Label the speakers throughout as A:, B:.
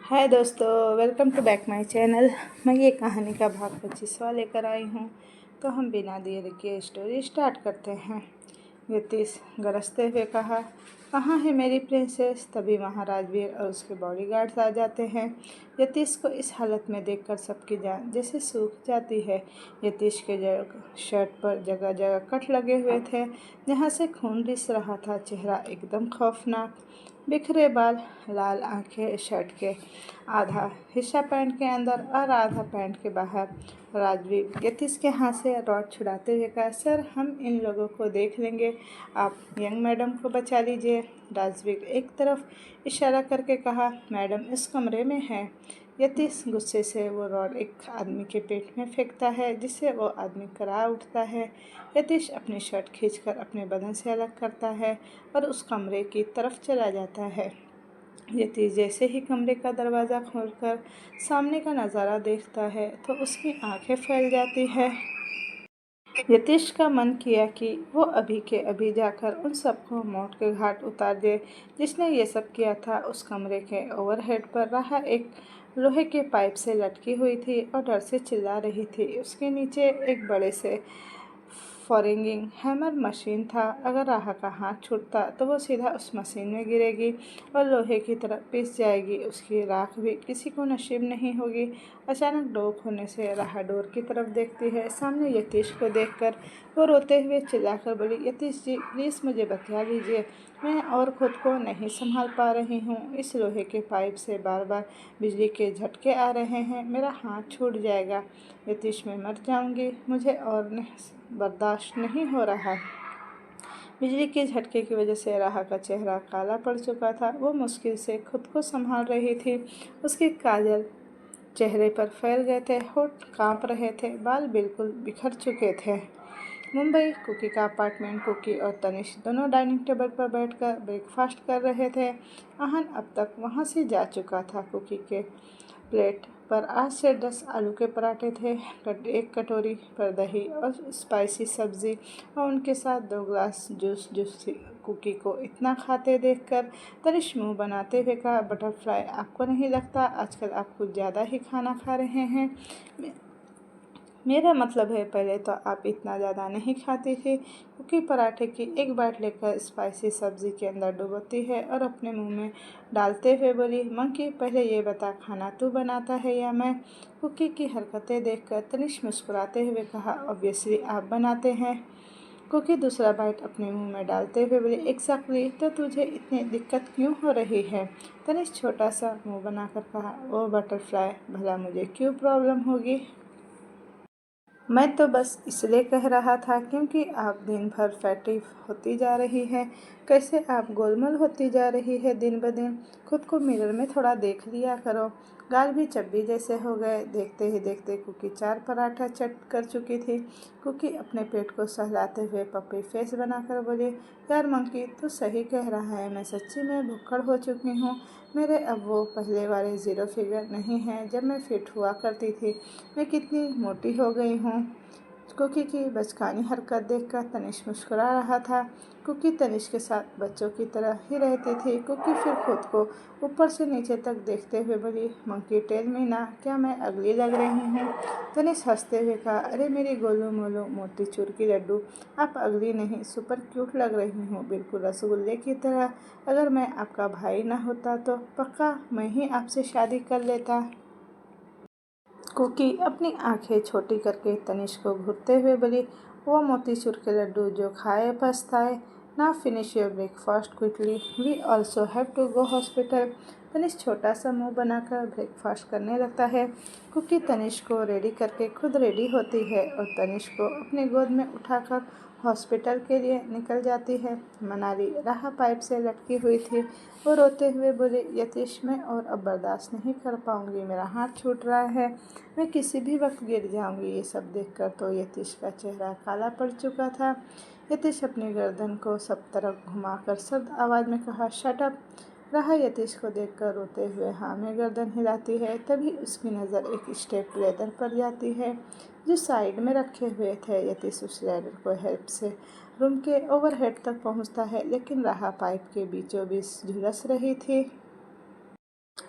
A: हाय दोस्तों, welcome to back my channel. मैं ये कहानी का भाग 25वां लेकर आई हूँ। तो हम बिना देर के स्टोरी स्टार्ट करते हैं। यतीश गरजते हुए कहा, कहाँ है मेरी प्रिंसेस? तभी वहाँ राजवीर और उसके बॉडीगार्ड्स आ जाते हैं। यतीश को इस हालत में देखकर सबकी जान जैसे सूख जाती है। यतीश के शर्ट पर जगह जगह कट लगे हुए थे, जहाँ से खून रिस रहा था। चेहरा एकदम खौफनाक, बिखरे बाल, लाल आंखें, शर्ट के आधा हिस्सा पैंट के अंदर और आधा पैंट के बाहर। राजवीर यतीश के हाथ से रॉड छुड़ाते हुए कहा, सर हम इन लोगों को देख लेंगे, आप यंग मैडम को बचा लीजिए। राजवीर एक तरफ इशारा करके कहा, मैडम इस कमरे में है। यतीश गुस्से से वो रॉड एक आदमी के पेट में फेंकता है, जिससे वो आदमी कराह उठता है। यतीश अपनी शर्ट खींचकर अपने बदन से अलग करता है और उस कमरे की तरफ चला जाता है। यतीश जैसे ही कमरे का दरवाज़ा खोलकर सामने का नज़ारा देखता है तो उसकी आंखें फैल जाती है। यतीश का मन किया कि वो अभी के अभी जाकर उन सबको मौत के घाट उतार दे, जिसने ये सब किया था। उस कमरे के ओवरहेड पर रहा एक लोहे के पाइप से लटकी हुई थी और डर से चिल्ला रही थी। उसके नीचे एक बड़े से फॉरिंगिंग हैमर मशीन था। अगर राहा का हाथ छूटता तो वो सीधा उस मशीन में गिरेगी और लोहे की तरह पिस जाएगी। उसकी राख भी किसी को नसीब नहीं होगी। अचानक डोर खोलने से राहा डोर की तरफ देखती है। सामने यतीश को देखकर वो रोते हुए चिल्लाकर बोली, यतीश जी प्लीज़ मुझे बचा लीजिए, मैं और खुद को नहीं संभाल पा रही हूँ। इस लोहे के पाइप से बार बार बिजली के झटके आ रहे हैं, मेरा हाथ छूट जाएगा। यतीश मैं मर जाऊंगी, मुझे और बर्दाश्त नहीं हो रहा। बिजली के झटके की वजह से राहा का चेहरा काला पड़ चुका था। वो मुश्किल से खुद को संभाल रही थी। उसके काजल चेहरे पर फैल गए थे, होठ कांप रहे थे, बाल बिल्कुल बिखर चुके थे। मुंबई कुकी का अपार्टमेंट। कुकी और तनिष दोनों डाइनिंग टेबल पर बैठकर ब्रेकफास्ट कर रहे थे। आहन अब तक वहाँ से जा चुका था। कुकी के प्लेट पर 8 से 10 आलू के पराठे थे, एक कटोरी पर दही और स्पाइसी सब्जी और उनके साथ 2 ग्लास जूस। कुकी को इतना खाते देखकर तनिष मुंह बनाते हुए कहा, बटरफ्लाई आपको नहीं लगता आजकल आप कुछ ज़्यादा ही खाना खा रहे हैं? मेरा मतलब है पहले तो आप इतना ज़्यादा नहीं खाती थी। क्योंकि पराठे की एक बाइट लेकर स्पाइसी सब्ज़ी के अंदर डुबोती है और अपने मुंह में डालते हुए बोली, मंकी पहले ये बता खाना तू बनाता है या मैं? कुकी की हरकतें देखकर तनिष मुस्कुराते हुए कहा, ऑब्वियसली आप बनाते हैं। कुकी दूसरा बाइट अपने मुंह में डालते हुए बोली, एग्जैक्टली, तो तुझे इतनी दिक्कत क्यों हो रही है? तनिष छोटा सा मुंह बनाकर कहा, ओ बटरफ्लाई भला मुझे क्यों प्रॉब्लम होगी? मैं तो बस इसलिए कह रहा था क्योंकि आप दिन भर फैटी होती जा रही हैं। कैसे आप गोलमोल होती जा रही है दिन ब दिन। खुद को मिरर में थोड़ा देख लिया करो। गाल भी चब्बी जैसे हो गए। देखते ही देखते कुकी 4 पराठा चट कर चुकी थी। कुकी अपने पेट को सहलाते हुए पप्पी फेस बनाकर बोली, यार मंकी तू सही कह रहा है, मैं सच्ची में भुक्कड़ हो चुकी हूँ। मेरे अब वो पहले वाले 0 फिगर नहीं हैं जब मैं फिट हुआ करती थी। मैं कितनी मोटी हो गई हूँ। कुकी की बचकानी हरकत देखकर तनिष मुस्कुरा रहा था। कुकी तनिष के साथ बच्चों की तरह ही रहती थी। कुकी फिर खुद को ऊपर से नीचे तक देखते हुए बोली, मंकी टेल मी ना, क्या मैं अगली लग रही हूँ? तनिष हंसते हुए कहा, अरे मेरी गोलू मोलू मोती चूर की लड्डू, आप अगली नहीं सुपर क्यूट लग रही हूँ, बिल्कुल रसगुल्ले की तरह। अगर मैं आपका भाई ना होता तो पक्का मैं ही आपसे शादी कर लेता। कुकी अपनी आंखें छोटी करके तनिष को घूरते हुए बोली, वो मोतीचूर के लड्डू जो खाए पछताए। ना finish your breakfast quickly, we also have to go hospital. Tanish छोटा सा मुंह बनाकर ब्रेकफास्ट करने लगता है। कुकी तनिष को रेडी करके खुद रेडी होती है और तनिष को अपनी गोद में उठाकर हॉस्पिटल के लिए निकल जाती है। मनाली राह पाइप से लटकी हुई थी। वो रोते हुए बोली, यतीश मैं और अब बर्दाश्त नहीं कर पाऊंगी, मेरा हाथ छूट रहा है, मैं किसी भी वक्त गिर जाऊंगी। ये सब देखकर तो यतीश का चेहरा काला पड़ चुका था। यतीश अपनी गर्दन को सब तरफ घुमाकर सर्द आवाज़ में कहा, शट अप। राह यतीश को देखकर रोते हुए हाँ में गर्दन हिलाती है। तभी उसकी नज़र एक स्टेप लेदर पर जाती है जो साइड में रखे हुए थे। यतीश उस लैडर को हेल्प से रूम के ओवरहेड तक पहुंचता है, लेकिन राह पाइप के बीचों बीच झुलस रही थी।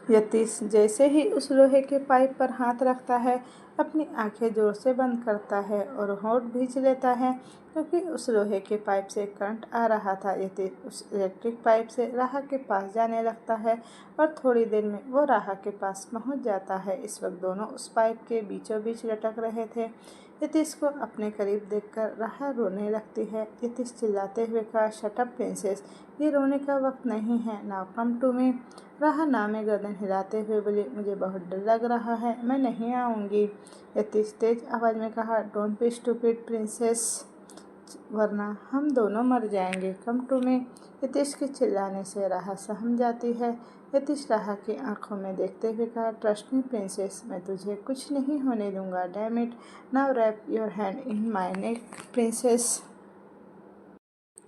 A: यतीश जैसे ही उस लोहे के पाइप पर हाथ रखता है, अपनी आंखें जोर से बंद करता है और होंठ भींच लेता है, क्योंकि उस लोहे के पाइप से करंट आ रहा था। यतीश उस इलेक्ट्रिक पाइप से राहा के पास जाने लगता है और थोड़ी देर में वो राहा के पास पहुंच जाता है। इस वक्त दोनों उस पाइप के बीचों बीच लटक रहे थे। यतीश को अपने करीब देखकर राहा रोने लगती है। यतीश चिल्लाते हुए कहा, शट अप प्रिंसेस, ये रोने का वक्त नहीं है, नाउ कम टू मी। राहा नाव में गर्दन हिलाते हुए बोली, मुझे बहुत डर लग रहा है, मैं नहीं आऊँगी। यतीश तेज आवाज़ में कहा, डोंट बी स्टूपिड प्रिंसेस, वरना हम दोनों मर जाएंगे, कम टू मी। यतीश के चिल्लाने से राहा सहम जाती है। यतीश राहा की आंखों में देखते हुए कहा, ट्रस्ट मी प्रिंसेस, मैं तुझे कुछ नहीं होने दूंगा, damn it, now wrap your hand in my neck princess.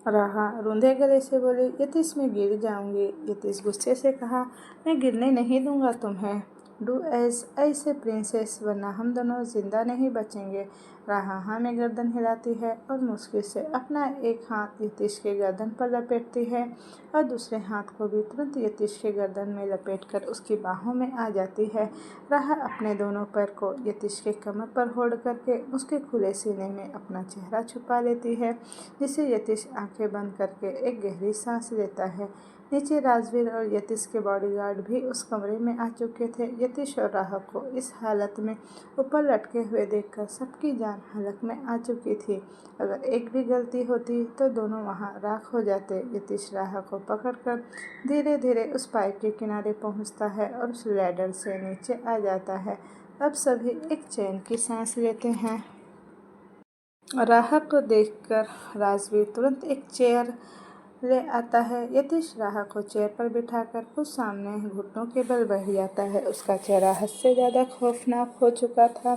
A: Raha रूंधे गले से बोली, यतीश मैं गिर जाऊंगी। यतीश गुस्से से कहा, मैं गिरने नहीं दूंगा तुम्हें, डू एज आई से प्रिंसेस, वरना हम दोनों जिंदा नहीं बचेंगे। राहा हाँ में गर्दन हिलाती है और मुश्किल से अपना एक हाथ यतीश के गर्दन पर लपेटती है और दूसरे हाथ को भी तुरंत यतीश के गर्दन में लपेटकर उसकी बाहों में आ जाती है। राहा अपने दोनों पैर को यतीश के कमर पर होल्ड करके उसके खुले सीने में अपना चेहरा छुपा लेती है, जिसे यतीश आंखें बंद करके एक गहरी सांस लेता है। नीचे राजवीर और यतीश के बॉडीगार्ड भी उस कमरे में आ चुके थे। यतीश और राहा को इस हालत में ऊपर लटके हुए देखकर सबकी जान हलक में आ चुकी थी। अगर एक भी गलती होती तो दोनों वहां राख हो जाते। यतीश राहा को पकड़कर धीरे धीरे उस पाइप के किनारे पहुंचता है और उस लैडर से नीचे आ जाता है। अब सभी एक चैन की सांस लेते हैं। राहा को देखकर राजवीर तुरंत एक चेयर ले आता है। यतीश राहा को चेयर पर बिठाकर कुछ सामने घुटनों के बल बैठ जाता है। उसका चेहरा हद से ज़्यादा खौफनाक हो चुका था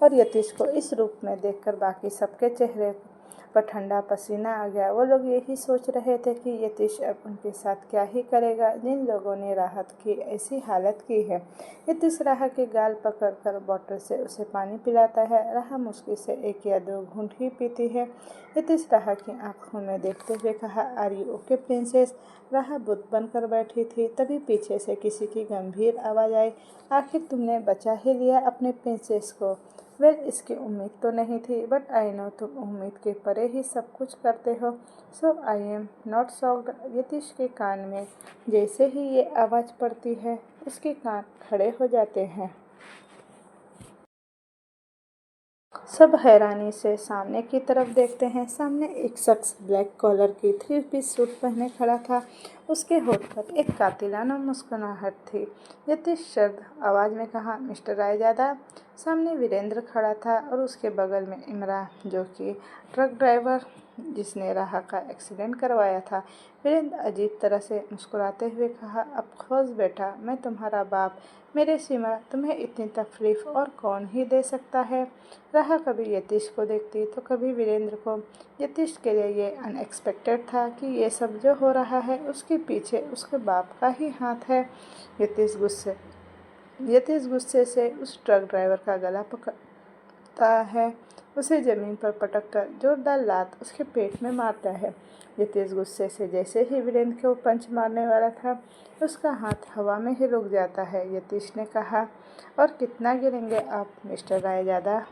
A: और यतीश को इस रूप में देखकर बाकी सबके चेहरे पर ठंडा पसीना आ गया। वो लोग यही सोच रहे थे कि यतीश अब उनके साथ क्या ही करेगा, जिन लोगों ने राहत की ऐसी हालत की है। यतीश राहा के गाल पकड़कर बॉटल से उसे पानी पिलाता है। राहा मुश्किल से एक या दो घूंट ही पीती है। यतीश राहा की आंखों में देखते हुए कहा, आर यू ओके प्रिंसेस। राहा बुत बनकर बैठी थी। तभी पीछे से किसी की गंभीर आवाज़ आई, आखिर तुमने बचा ही लिया अपने प्रिंसेस को। वेल, इसकी उम्मीद तो नहीं थी, बट आई नो तुम उम्मीद के परे ही सब कुछ करते हो, so I am not shocked. Yatish के कान में जैसे ही ये आवाज़ पड़ती है, उसके कान खड़े हो जाते हैं। सब हैरानी से सामने की तरफ देखते हैं। सामने एक शख्स ब्लैक कॉलर की 3 पीस सूट पहने खड़ा था। उसके होठ पर एक कातिलाना मुस्कुराहट थी। यतीश शर्द आवाज़ में कहा, मिस्टर रायजादा। सामने वीरेंद्र खड़ा था और उसके बगल में इमरान, जो कि ट्रक ड्राइवर जिसने राहा का एक्सीडेंट करवाया था। वीरेंद्र अजीब तरह से मुस्कुराते हुए कहा, अफकोर्स बेटा, मैं तुम्हारा बाप, मेरे सिवा तुम्हें इतनी तकलीफ और कौन ही दे सकता है। राहा कभी यतीश को देखती तो कभी वीरेंद्र को। यतीश के लिए ये अनएक्सपेक्टेड था कि ये सब जो हो रहा है उसके पीछे उसके बाप का ही हाथ है। यतीश गुस्से से उस ट्रक ड्राइवर का गला पकड़ता है, उसे ज़मीन पर पटक कर जोरदार लात उसके पेट में मारता है। यतीश गुस्से से जैसे ही वीरेंद्र को पंच मारने वाला था, उसका हाथ हवा में ही रुक जाता है। यतीश ने कहा, और कितना गिरेंगे आप मिस्टर रायजादा?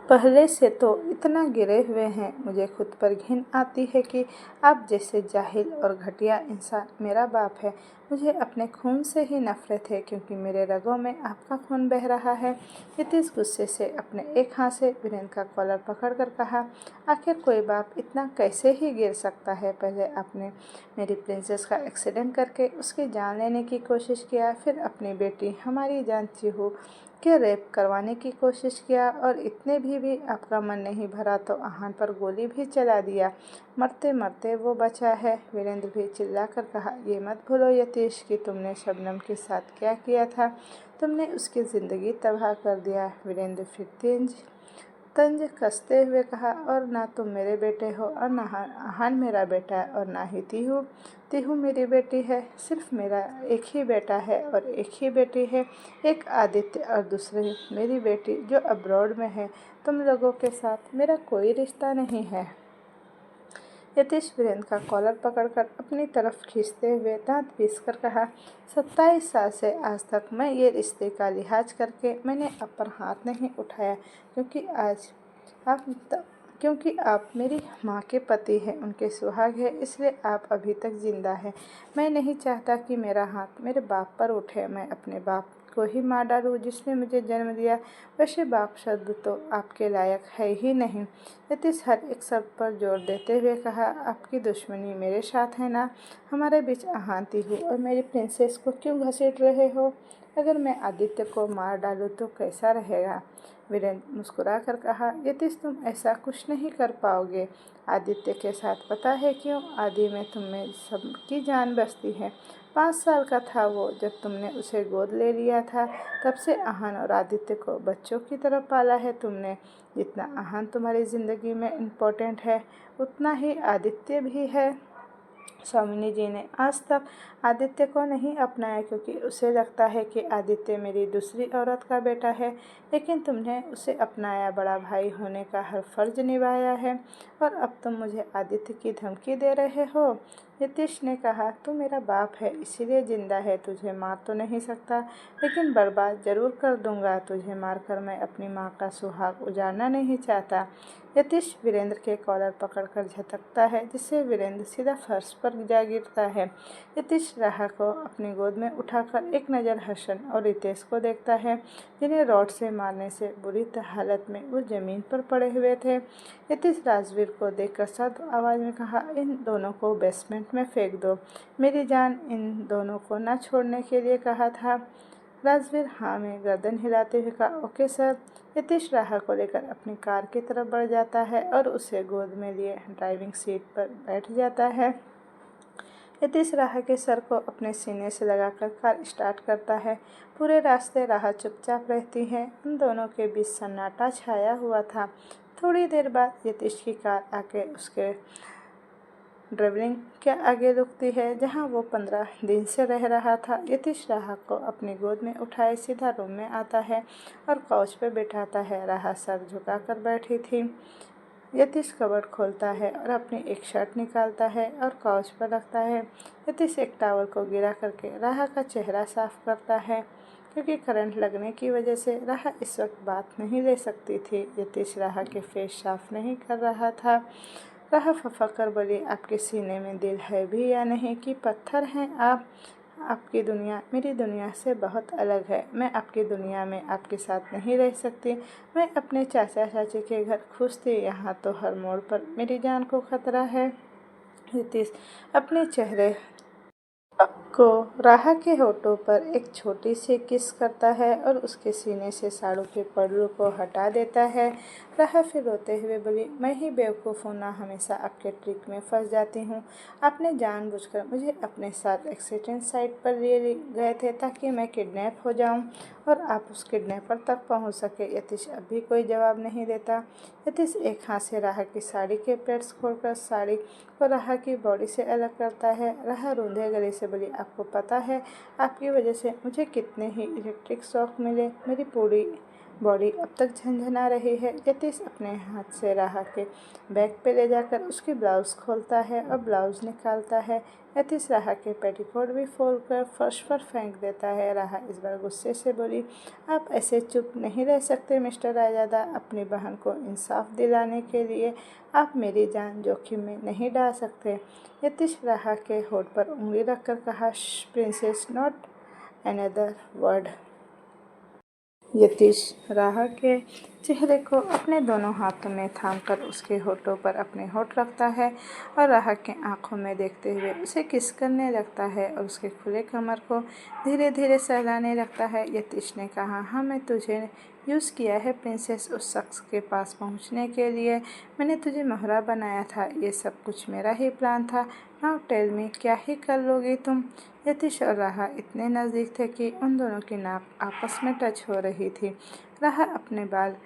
A: पहले से तो इतना गिरे हुए हैं, मुझे खुद पर घिन आती है कि आप जैसे जाहिल और घटिया इंसान मेरा बाप है। मुझे अपने खून से ही नफरत है, क्योंकि मेरे रगों में आपका खून बह रहा है। यतीश गुस्से से अपने एक हाथ से वीरेंद्र का कॉलर पकड़कर कहा, आखिर कोई बाप इतना कैसे ही गिर सकता है? पहले आपने मेरी प्रिंसेस का एक्सीडेंट करके उसकी जान लेने की कोशिश किया, फिर अपनी बेटी हमारी जान चीहू के रेप करवाने की कोशिश किया, और इतने भी आपका मन नहीं भरा तो आहान पर गोली भी चला दिया। मरते मरते वो बचा है। वीरेंद्र भी चिल्लाकर कहा, ये मत भूलो यतीश कि तुमने शबनम के साथ क्या किया था। तुमने उसकी ज़िंदगी तबाह कर दिया। वीरेंद्र फिर तंज कसते हुए कहा, और ना तुम मेरे बेटे हो और ना आहान मेरा बेटा है और ना ही तीहू मेरी बेटी है। सिर्फ मेरा एक ही बेटा है और एक ही बेटी है, एक आदित्य और दूसरी मेरी बेटी जो अब्रॉड में है। तुम लोगों के साथ मेरा कोई रिश्ता नहीं है। यतीश वीरेंद्र का कॉलर पकड़कर अपनी तरफ खींचते हुए दांत पीसकर कहा, 27 साल से आज तक मैं ये रिश्ते का लिहाज करके मैंने आप पर हाथ नहीं उठाया, क्योंकि आप क्योंकि आप मेरी माँ के पति हैं, उनके सुहाग है, इसलिए आप अभी तक जिंदा हैं। मैं नहीं चाहता कि मेरा हाथ मेरे बाप पर उठे। मैं अपने बाप को ही मार डालूं जिसने मुझे जन्म दिया। वैसे बाप शब्द तो आपके लायक है ही नहीं। यतीश हर एक शब्द पर जोर देते हुए कहा, आपकी दुश्मनी मेरे साथ है ना? हमारे बीच अशांति हुई और मेरी प्रिंसेस को क्यों घसीट रहे हो? अगर मैं आदित्य को मार डालूं तो कैसा रहेगा? वीरेंद्र मुस्कुराकर कहा, यतीश तुम ऐसा कुछ नहीं कर पाओगे। आदित्य के साथ पता है क्यों? आदि में तुम में सबकी जान बसती है। 5 साल का था वो जब तुमने उसे गोद ले लिया था। तब से आहान और आदित्य को बच्चों की तरह पाला है तुमने। जितना आहान तुम्हारी ज़िंदगी में इम्पोर्टेंट है, उतना ही आदित्य भी है। स्वामिनी जी ने आज तक आदित्य को नहीं अपनाया, क्योंकि उसे लगता है कि आदित्य मेरी दूसरी औरत का बेटा है, लेकिन तुमने उसे अपनाया, बड़ा भाई होने का हर फर्ज निभाया है, और अब तुम मुझे आदित्य की धमकी दे रहे हो। यतीश ने कहा, तू मेरा बाप है इसीलिए जिंदा है, तुझे मार तो नहीं सकता, लेकिन बर्बाद जरूर कर दूंगा। तुझे मारकर मैं अपनी माँ का सुहाग उजाड़ना नहीं चाहता। यतीश वीरेंद्र के कॉलर पकड़कर झटकता है, जिससे वीरेंद्र सीधा फर्श पर जा गिरता है। यतीश राहा को अपनी गोद में उठाकर एक नज़र हसन और रितेश को देखता है, जिन्हें रॉड से मारने से बुरी हालत में वो जमीन पर पड़े हुए थे। यतीश राजवीर को देखकर सख्त आवाज़ में कहा, इन दोनों को बेसमेंट में फेंक दो। मेरी जान इन दोनों को न छोड़ने के लिए कहा था। राजवीर हाँ में गर्दन हिलाते हुए कहा, ओके सर। यतीश राहा को लेकर अपनी कार की तरफ बढ़ जाता है और उसे गोद में लिए ड्राइविंग सीट पर बैठ जाता है। यतीश राहा के सर को अपने सीने से लगाकर कार स्टार्ट करता है। पूरे रास्ते राहा चुपचाप रहती है। उन दोनों के बीच सन्नाटा छाया हुआ था। थोड़ी देर बाद यतीश की कार आके उसके ड्राइविंग के आगे रुकती है, जहां वो 15 दिन से रह रहा था। यतीश राहा को अपनी गोद में उठाए सीधा रूम में आता है और काउच पर बैठाता है। राहा सर झुकाकर बैठी थी। यतीश कबर्ड खोलता है और अपनी एक शर्ट निकालता है और काउच पर रखता है। यतीश एक टावल को गिरा करके राहा का चेहरा साफ करता है, क्योंकि करंट लगने की वजह से राहा इस वक्त बात नहीं ले सकती थी। यतीश राहा के फेस साफ नहीं कर रहा था। राहा फफक कर बोली, आपके सीने में दिल है भी या नहीं कि पत्थर हैं आप? आपकी दुनिया मेरी दुनिया से बहुत अलग है। मैं आपकी दुनिया में आपके साथ नहीं रह सकती। मैं अपने चाचा चाची के घर खुश थी, यहाँ तो हर मोड़ पर मेरी जान को खतरा है। यतीश अपने चेहरे को राहा के होठों पर एक छोटी सी किस करता है और उसके सीने से साड़ू के पल्लू को हटा देता है। राहा फिर रोते हुए बोली, मैं ही बेवकूफ़ हूँ ना, हमेशा आपके ट्रिक में फंस जाती हूँ। आपने जानबूझकर मुझे अपने साथ एक्सीडेंट साइट पर लिए गए थे ताकि मैं किडनैप हो जाऊँ और आप उस किडनैपर तक पहुँच सके। यतीश अब भी कोई जवाब नहीं देता। यतीश एक हाथ से राहा की साड़ी के पेट्स खोलकर साड़ी को राहा की बॉडी से अलग करता है। राहा रूंधे गले से बोली, आपको पता है आपकी वजह से मुझे कितने ही इलेक्ट्रिक शॉक मिले। मेरी पूरी बॉडी अब तक झंझना रही है। यतीश अपने हाथ से राहा के बैग पे ले जाकर उसकी ब्लाउज़ खोलता है और ब्लाउज़ निकालता है। यतीश राहा के पेटीकोट भी खोलकर फर्श पर फेंक देता है। राहा इस बार गुस्से से बोली, आप ऐसे चुप नहीं रह सकते मिस्टर रायजादा। अपनी बहन को इंसाफ दिलाने के लिए आप मेरी जान जोखिम में नहीं डाल सकते। यतीश राहा के होठ पर उंगली रखकर कहा, princess, not another word. Yatish राहा के चेहरे को अपने दोनों हाथों में थामकर उसके होठों पर अपने होठ रखता है और राहा के आंखों में देखते हुए उसे किस करने लगता है और उसके खुले कमर को धीरे धीरे सहलाने लगता है। यतीश ने कहा, हाँ मैं तुझे यूज़ किया है प्रिंसेस, उस शख्स के पास पहुंचने के लिए। मैंने तुझे मोहरा बनाया था। ये सब कुछ मेरा ही प्लान था। नाउ टेल मी, क्या ही कर लोगी तुम? यतीश और राहा इतने नज़दीक थे कि उन दोनों की नाक आपस में टच हो रही थी। राहा अपने बाल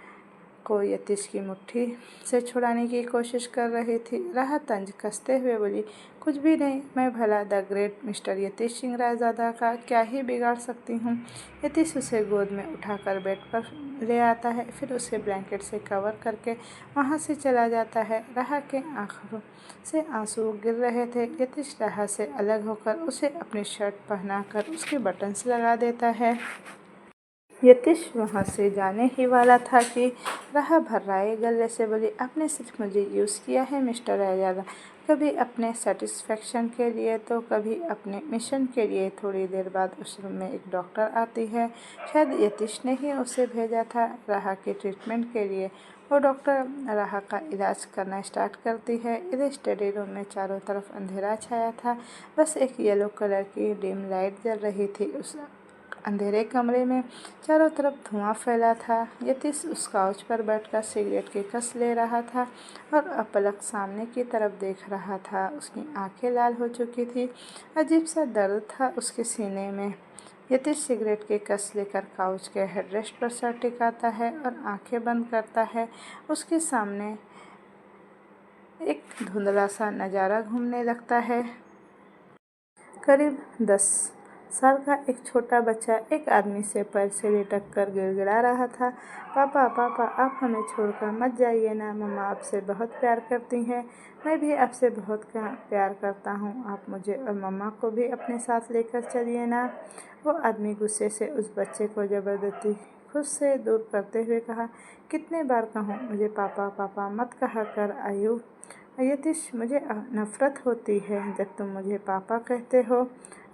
A: को यतीश की मुट्ठी से छुड़ाने की कोशिश कर रही थी। राह तंज कसते हुए बोली, कुछ भी नहीं, मैं भला the great mister Yatish Singh Raizada का क्या ही बिगाड़ सकती हूँ। यतीश उसे गोद में उठाकर बेड पर ले आता है, फिर उसे ब्लैंकेट से कवर करके वहाँ से चला जाता है। राह के आंखों से आंसू गिर रहे थे। यतीश राह से अलग होकर उसे अपनी शर्ट पहनाकर उसके बटन्स लगा देता है। यतीश वहाँ से जाने ही वाला था कि राह भर्राए गले से बोली, आपने सिर्फ मुझे यूज़ किया है मिस्टर रायजादा, कभी अपने सेटिस्फेक्शन के लिए तो कभी अपने मिशन के लिए। थोड़ी देर बाद उस रूम में एक डॉक्टर आती है। शायद यतीश ने ही उसे भेजा था राह के ट्रीटमेंट के लिए। वो डॉक्टर राह का इलाज करना स्टार्ट करती है। इधर स्टडी रूम में चारों तरफ अंधेरा छाया था, बस एक येलो कलर की डिम लाइट जल रही थी। उस अंधेरे कमरे में चारों तरफ धुआं फैला था। यतीश उस काउच पर बैठकर सिगरेट की कस ले रहा था और अपलक सामने की तरफ देख रहा था। उसकी आंखें लाल हो चुकी थी, अजीब सा दर्द था उसके सीने में। यतीश सिगरेट की कस लेकर काउच के हेडरेस्ट पर सर टिकाता है और आंखें बंद करता है। उसके सामने एक धुंधला सा नज़ारा घूमने लगता है। करीब 10 साल का एक छोटा बच्चा एक आदमी से पैर से लिटक कर गिड़गिड़ा रहा था, पापा पापा, आप हमें छोड़कर मत जाइए ना, मम्मा आपसे बहुत प्यार करती हैं, मैं भी आपसे बहुत प्यार करता हूँ, आप मुझे और मम्मा को भी अपने साथ लेकर चलिए ना। वो आदमी गुस्से से उस बच्चे को ज़बरदस्ती खुद से दूर करते हुए कहा, कितने बार कहूँ मुझे पापा पापा मत कहा कर आयु। यतीश, मुझे नफ़रत होती है जब तुम मुझे पापा कहते हो।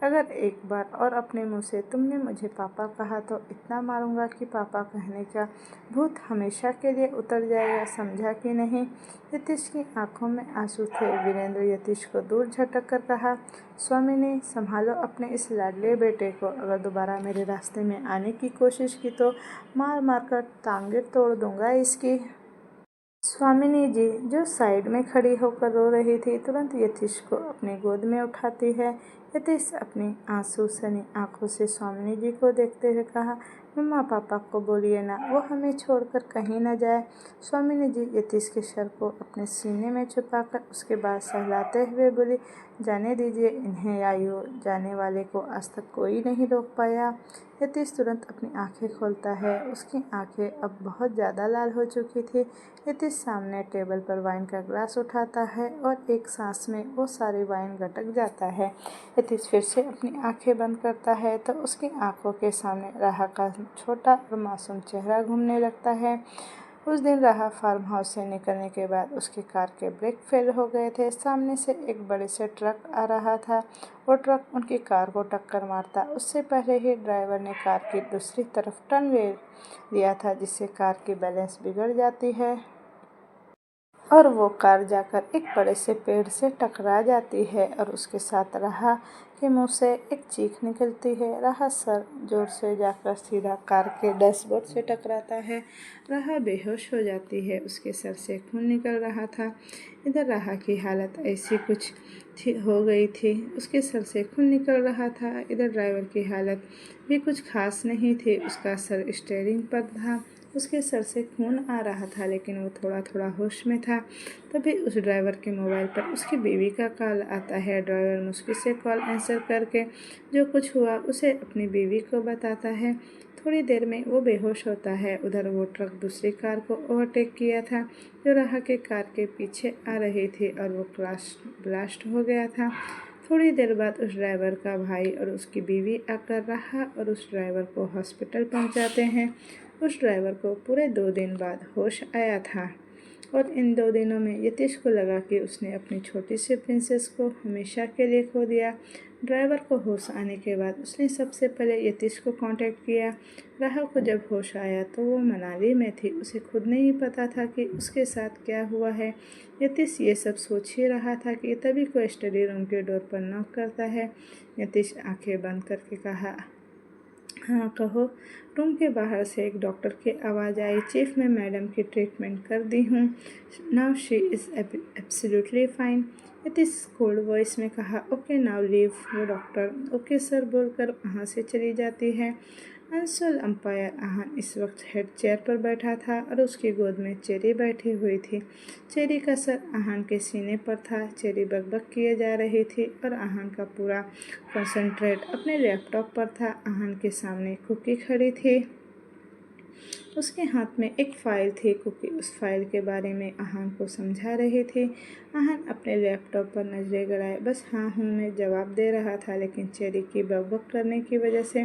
A: अगर एक बार और अपने मुंह से तुमने मुझे पापा कहा तो इतना मारूंगा कि पापा कहने का भूत हमेशा के लिए उतर जाएगा, समझा कि नहीं। यतीश की आंखों में आंसू थे। वीरेंद्र यतीश को दूर झटक कर कहा, स्वामिनी, संभालो अपने इस लाडले बेटे को, अगर दोबारा मेरे रास्ते में आने की कोशिश की तो मार मार कर टांगें तोड़ दूंगा इसकी। स्वामिनी जी, जो साइड में खड़ी होकर रो रही थी, तुरंत यतीश को अपनी गोद में उठाती है। यतीश अपनी आंसू सनी आंखों से स्वामिनी जी को देखते हुए कहा, मम्मा पापा को बोलिए ना, वो हमें छोड़कर कहीं न जाए। स्वामिनी जी यतीश के सर को अपने सीने में छुपाकर उसके बाद सहलाते हुए बोली, जाने दीजिए इन्हें आयु, जाने वाले को आज तक कोई नहीं रोक पाया। यतीश तुरंत अपनी आंखें खोलता है। उसकी आंखें अब बहुत ज़्यादा लाल हो चुकी थी। यतीश सामने टेबल पर वाइन का ग्लास उठाता है और एक सांस में वो सारी वाइन गटक जाता है। यतीश फिर से अपनी आंखें बंद करता है तो उसकी आंखों के सामने राह का छोटा और मासूम चेहरा घूमने लगता है। उस दिन राह फार्म हाउस से निकलने के बाद उसकी कार के ब्रेक फेल हो गए थे। सामने से एक बड़े से ट्रक आ रहा था। वो ट्रक उनकी कार को टक्कर मारता उससे पहले ही ड्राइवर ने कार की दूसरी तरफ टर्न ले लिया था, जिससे कार की बैलेंस बिगड़ जाती है और वो कार जाकर एक बड़े से पेड़ से टकरा जाती है और उसके साथ राह के मुंह से एक चीख निकलती है। राह सर जोर से जाकर सीधा कार के डैशबोर्ड से टकराता है। राह बेहोश हो जाती है, उसके सर से खून निकल रहा था। इधर राह की हालत ऐसी कुछ हो गई थी, उसके सर से खून निकल रहा था। इधर ड्राइवर की हालत भी कुछ खास नहीं थी, उसका सर स्टीयरिंग पर था, उसके सर से खून आ रहा था लेकिन वो थोड़ा थोड़ा होश में था। तभी उस ड्राइवर के मोबाइल पर उसकी बीवी का कॉल आता है। ड्राइवर मुश्किल से कॉल आंसर करके जो कुछ हुआ उसे अपनी बीवी को बताता है। थोड़ी देर में वो बेहोश होता है। उधर वो ट्रक दूसरी कार को ओवरटेक किया था जो राह के कार के पीछे आ रही थी और वो ब्लास्ट हो गया था। थोड़ी देर बाद उस ड्राइवर का भाई और उसकी बीवी आकर राह और उस ड्राइवर को हॉस्पिटल पहुंचाते हैं। उस ड्राइवर को पूरे 2 दिन बाद होश आया था और इन 2 दिनों में यतीश को लगा कि उसने अपनी छोटी सी प्रिंसेस को हमेशा के लिए खो दिया। ड्राइवर को होश आने के बाद उसने सबसे पहले यतीश को कांटेक्ट किया। राह को जब होश आया तो वो मनाली में थी, उसे खुद नहीं पता था कि उसके साथ क्या हुआ है। यतीश ये सब सोच ही रहा था कि तभी कोई स्टडी रूम के डोर पर नॉक करता है। यतीश आंखें बंद करके कहा, हाँ कहो। रूम के बाहर से एक डॉक्टर की आवाज़ आई, चीफ, मैं मैडम की ट्रीटमेंट कर दी हूँ, now she is absolutely fine. Yatish cold voice में कहा, ओके नाउ लीव। वो डॉक्टर ओके सर बोलकर वहाँ से चली जाती है। अंशुल अंपायर आहान इस वक्त हेड चेयर पर बैठा था और उसकी गोद में चेरी बैठी हुई थी। चेरी का सर आहान के सीने पर था। चेरी बकबक किए जा रही थी और आहान का पूरा कंसंट्रेट अपने लैपटॉप पर था। आहान के सामने कुकी खड़ी थी। उसके हाथ में एक फ़ाइल थी। कुकी उस फाइल के बारे में आहान को समझा रही थी। आहान अपने लैपटॉप पर नजरें गड़ाए बस हाँ हूँ में जवाब दे रहा था, लेकिन चेरी की बकबक करने की वजह से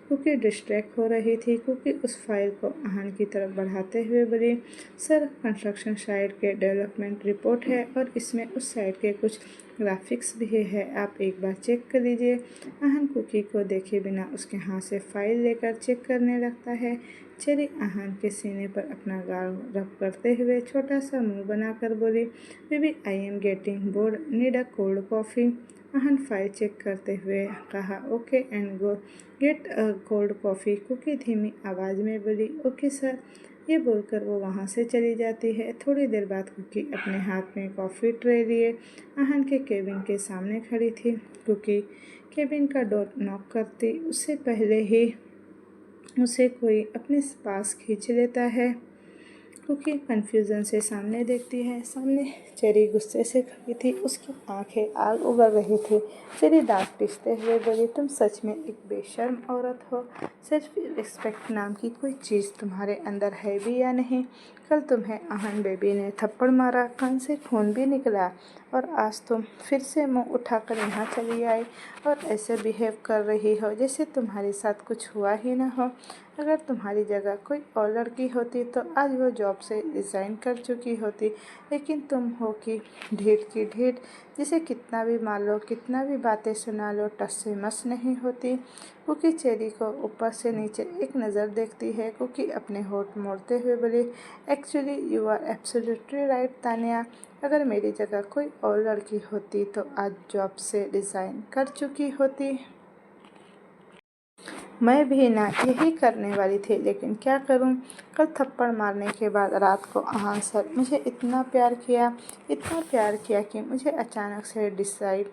A: कुकी डिस्ट्रैक्ट हो रही थी। कुकी उस फाइल को आहान की तरफ बढ़ाते हुए बोली, सर, कंस्ट्रक्शन साइट के डेवलपमेंट रिपोर्ट है और इसमें उस साइट के कुछ ग्राफिक्स भी है, आप एक बार चेक कर लीजिए। आहान कुकी को देखे बिना उसके हाथ से फाइल लेकर चेक करने लगता है। चेरी आहान के सीने पर अपना गाल रब करते हुए छोटा सा मुंह बनाकर बोली, baby, I am getting bored, need a cold coffee. Aahan file check करते हुए कहा, okay and go get a cold coffee. Cookie धीमी आवाज़ में बोली, ओके सर। ये बोलकर वो वहाँ से चली जाती है। थोड़ी देर बाद कुकी अपने हाथ में कॉफ़ी ट्रे लिए आहान के केबिन के सामने खड़ी थी। कुकी केबिन का डोर नॉक करती उससे पहले ही उसे कोई अपने पास खींच लेता है। कुकी कन्फ्यूज़न से सामने देखती है। सामने चेरी गुस्से से खड़ी थी। उसकी आंखें आग उगल रही थी। चेरी दांत पिसते हुए बोली, तुम सच में एक बेशर्म औरत हो। सेल्फ रिस्पेक्ट नाम की कोई चीज़ तुम्हारे अंदर है भी या नहीं? कल तुम्हें आहान बेबी ने थप्पड़ मारा, कान से खून भी निकला और आज तुम फिर से मुंह उठाकर यहाँ चली आई और ऐसे बिहेव कर रही हो जैसे तुम्हारे साथ कुछ हुआ ही ना हो। अगर तुम्हारी जगह कोई और लड़की होती तो आज वो जॉब से रिज़ाइन कर चुकी होती, लेकिन तुम हो कि ढीठ की ढीठ, जिसे कितना भी मार लो, कितना भी बातें सुना लो, टस से मस नहीं होती। कुकी चेरी को ऊपर से नीचे एक नज़र देखती है। कुकी अपने होठ मोड़ते हुए बोली, actually you are absolutely right Tania. अगर मेरी जगह कोई और लड़की होती तो आज जॉब से रिज़ाइन कर चुकी होती। मैं भी ना यही करने वाली थी, लेकिन क्या करूं? कल थप्पड़ मारने के बाद रात को आहान सर मुझे इतना प्यार किया कि मुझे अचानक से डिसाइड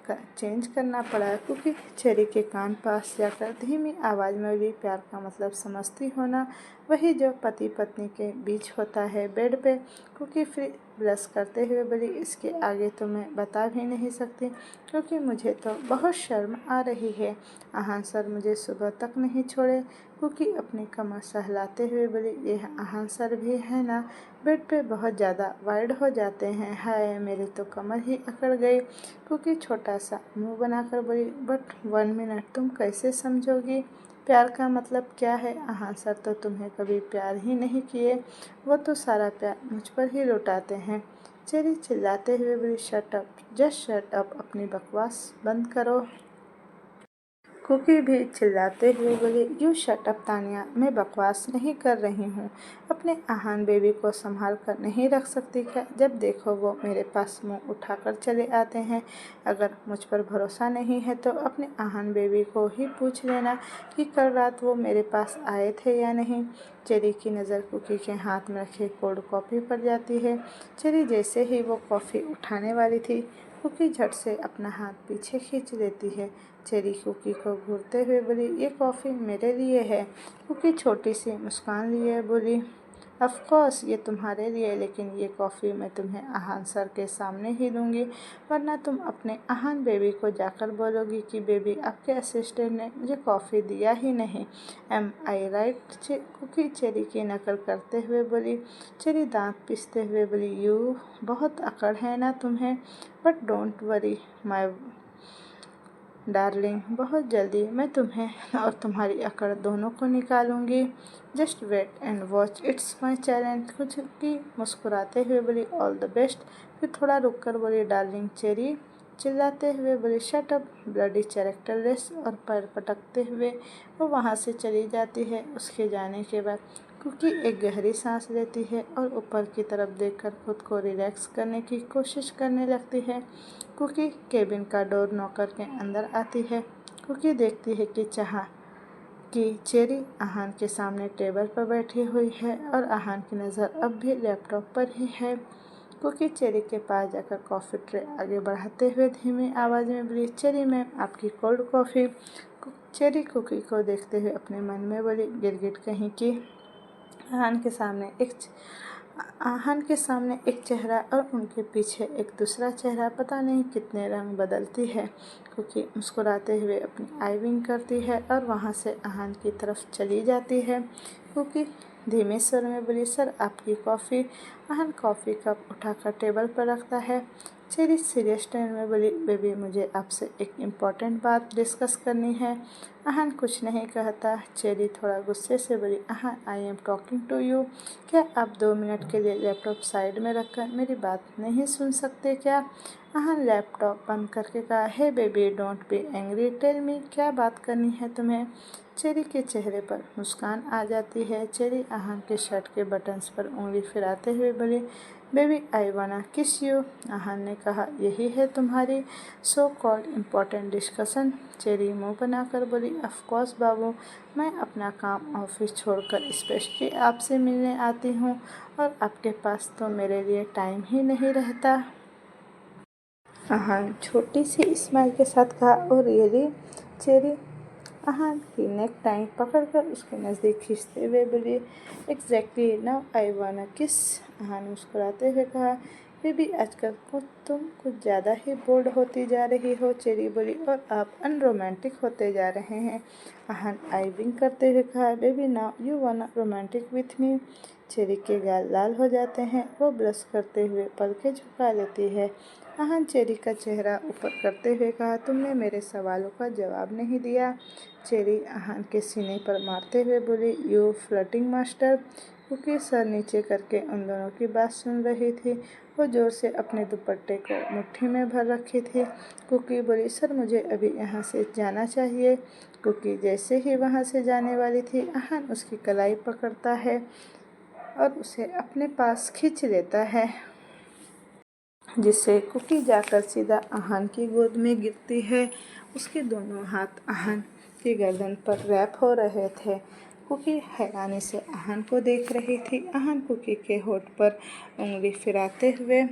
A: चेंज करना पड़ा। क्योंकि चेरी के कान पास जाकर धीमी आवाज़ में बोली, प्यार का मतलब समझती हो ना? वही जो पति पत्नी के बीच होता है बेड पे। क्योंकि फिर ब्लश करते हुए बोली, इसके आगे तो मैं बता भी नहीं सकती क्योंकि मुझे तो बहुत शर्म आ रही है। आहान सर मुझे सुबह तक नहीं छोड़े। क्योंकि अपनी कमर सहलाते हुए बोली, यह आहान सर भी है ना, बेड पे बहुत ज़्यादा वाइड हो जाते हैं। हाय, मेरी तो कमर ही अकड़ गई। क्योंकि छोटा सा मुंह बनाकर बोली, बट 1 मिनट, तुम कैसे समझोगी प्यार का मतलब क्या है? आहान सर तो तुम्हें कभी प्यार ही नहीं किए, वो तो सारा प्यार मुझ पर ही लुटाते हैं। चेरी चिल्लाते हुए बोली, shut up, just shut up, अपनी बकवास बंद करो। कुकी भी चिल्लाते हुए बोली, यू शट अप तानिया, मैं बकवास नहीं कर रही हूँ। अपने आहान बेबी को संभाल कर नहीं रख सकती क्या? जब देखो वो मेरे पास मुंह उठाकर चले आते हैं। अगर मुझ पर भरोसा नहीं है तो अपने आहान बेबी को ही पूछ लेना कि कल रात वो मेरे पास आए थे या नहीं। चेरी की नज़र कुकी के हाथ में रखे कोल्ड कॉफ़ी पर जाती है। चेरी जैसे ही वो कॉफ़ी उठाने वाली थी, कुकी झट से अपना हाथ पीछे खींच लेती है। चेरी कुकी को घूरते हुए बोली, ये कॉफ़ी मेरे लिए है। कुकी छोटी सी मुस्कान लिए बोली, ऑफ कोर्स ये तुम्हारे लिए, लेकिन ये कॉफ़ी मैं तुम्हें आहान सर के सामने ही दूंगी, वरना तुम अपने आहान बेबी को जाकर बोलोगी कि बेबी, आपके असिस्टेंट ने मुझे कॉफ़ी दिया ही नहीं। एम आई राइट? कुकी चेरी की नकल करते हुए बोली। चेरी दांत पीसते हुए बोली, यू, बहुत अकड़ है ना तुम्हें, but don't worry my darling, बहुत जल्दी मैं तुम्हें और तुम्हारी अकड़ दोनों को निकालूंगी। Just wait and watch, it's my challenge. कुछ की मुस्कुराते हुए बोली, ऑल द बेस्ट। फिर थोड़ा रुक कर बोली, डार्लिंग चेरी। चिल्लाते हुए बोली, शट अप, ब्लडी कैरेक्टरलेस, और पैर पटकते हुए वो वहाँ से चली जाती है। उसके जाने के बाद कुकी एक गहरी सांस लेती है और ऊपर की तरफ देखकर खुद को रिलैक्स करने की कोशिश करने लगती है। कुकी केबिन का डोर नॉक करके अंदर आती है। कुकी देखती है कि चेरी आहान के सामने टेबल पर बैठी हुई है और आहान की नज़र अब भी लैपटॉप पर ही है। कुकी चेरी के पास जाकर कॉफ़ी ट्रे आगे बढ़ाते हुए धीमी आवाज़ में बोली, चेरी मैम, आपकी कोल्ड कॉफ़ी। चेरी कुकी को देखते हुए अपने मन में बोली, गिरगिट कहीं की। आहान के सामने एक चेहरा और उनके पीछे एक दूसरा चेहरा, पता नहीं कितने रंग बदलती है। कुकी मुस्कुराते हुए अपनी आई विंग करती है और वहाँ से आहान की तरफ चली जाती है। कुकी धीमे स्वर में बोली, सर आपकी कॉफ़ी। आहान कॉफ़ी कप उठाकर टेबल पर रखता है। चेरी सीरियस टोन में बोली, बेबी मुझे आपसे एक इम्पॉर्टेंट बात डिस्कस करनी है। आहान कुछ नहीं कहता। चेरी थोड़ा गुस्से से बोली, Aahan I am talking to you. क्या आप 2 मिनट के लिए लैपटॉप साइड में रखकर मेरी बात नहीं सुन सकते क्या? आहान लैपटॉप बंद करके कहा, hey baby don't be angry, tell me क्या बात करनी है तुम्हें? चेरी के चेहरे पर मुस्कान आ जाती है। चेरी आहान के शर्ट के बटन्स पर उंगली फिराते हुए बोली, बेबी आई वाना किस यू। आहान ने कहा, यही है तुम्हारी so called important discussion. Cherry मुंह बनाकर बोली, ऑफ कोर्स बाबू, मैं अपना काम ऑफिस छोड़कर स्पेशली आपसे मिलने आती हूँ और आपके पास तो मेरे लिए टाइम ही नहीं रहता। आहान छोटी सी स्माइल के साथ कहा, और रियली? चेरी आहान की नेक टाइम पकड़कर उसके नज़दीक खींचते हुए बोली, एग्जैक्टली नाउ आई वाना किस। आहान मुस्कुराते हुए कहा, बेबी आजकल तुम कुछ ज़्यादा ही बोल्ड होती जा रही हो। चेरी बोली, और आप अनरोमांटिक होते जा रहे हैं। आहान आई विंग करते हुए कहा, baby now you wanna romantic with me. Cherry के गाल लाल हो जाते हैं। वो ब्लश करते हुए पलकें झुका लेती है। आहान चेरी का चेहरा ऊपर करते हुए कहा, तुमने मेरे सवालों का जवाब नहीं दिया। चेरी आहान के सीने पर मारते हुए बोली, यू फ्लर्टिंग मास्टर। कुकी सर नीचे करके उन दोनों की बात सुन रही थी। वो जोर से अपने दुपट्टे को मुट्ठी में भर रखी थी। कुकी बोली, सर मुझे अभी यहाँ से जाना चाहिए। कुकी जैसे ही वहाँ से जाने वाली थी, आहान उसकी कलाई पकड़ता है और उसे अपने पास खींच लेता है, जिससे कुकी जाकर सीधा आहान की गोद में गिरती है। उसके दोनों हाथ आहान की गर्दन पर रैप हो रहे थे। कुकी हैरानी से आहान को देख रही थी। आहान कुकी के होठ पर उंगली फिराते हुए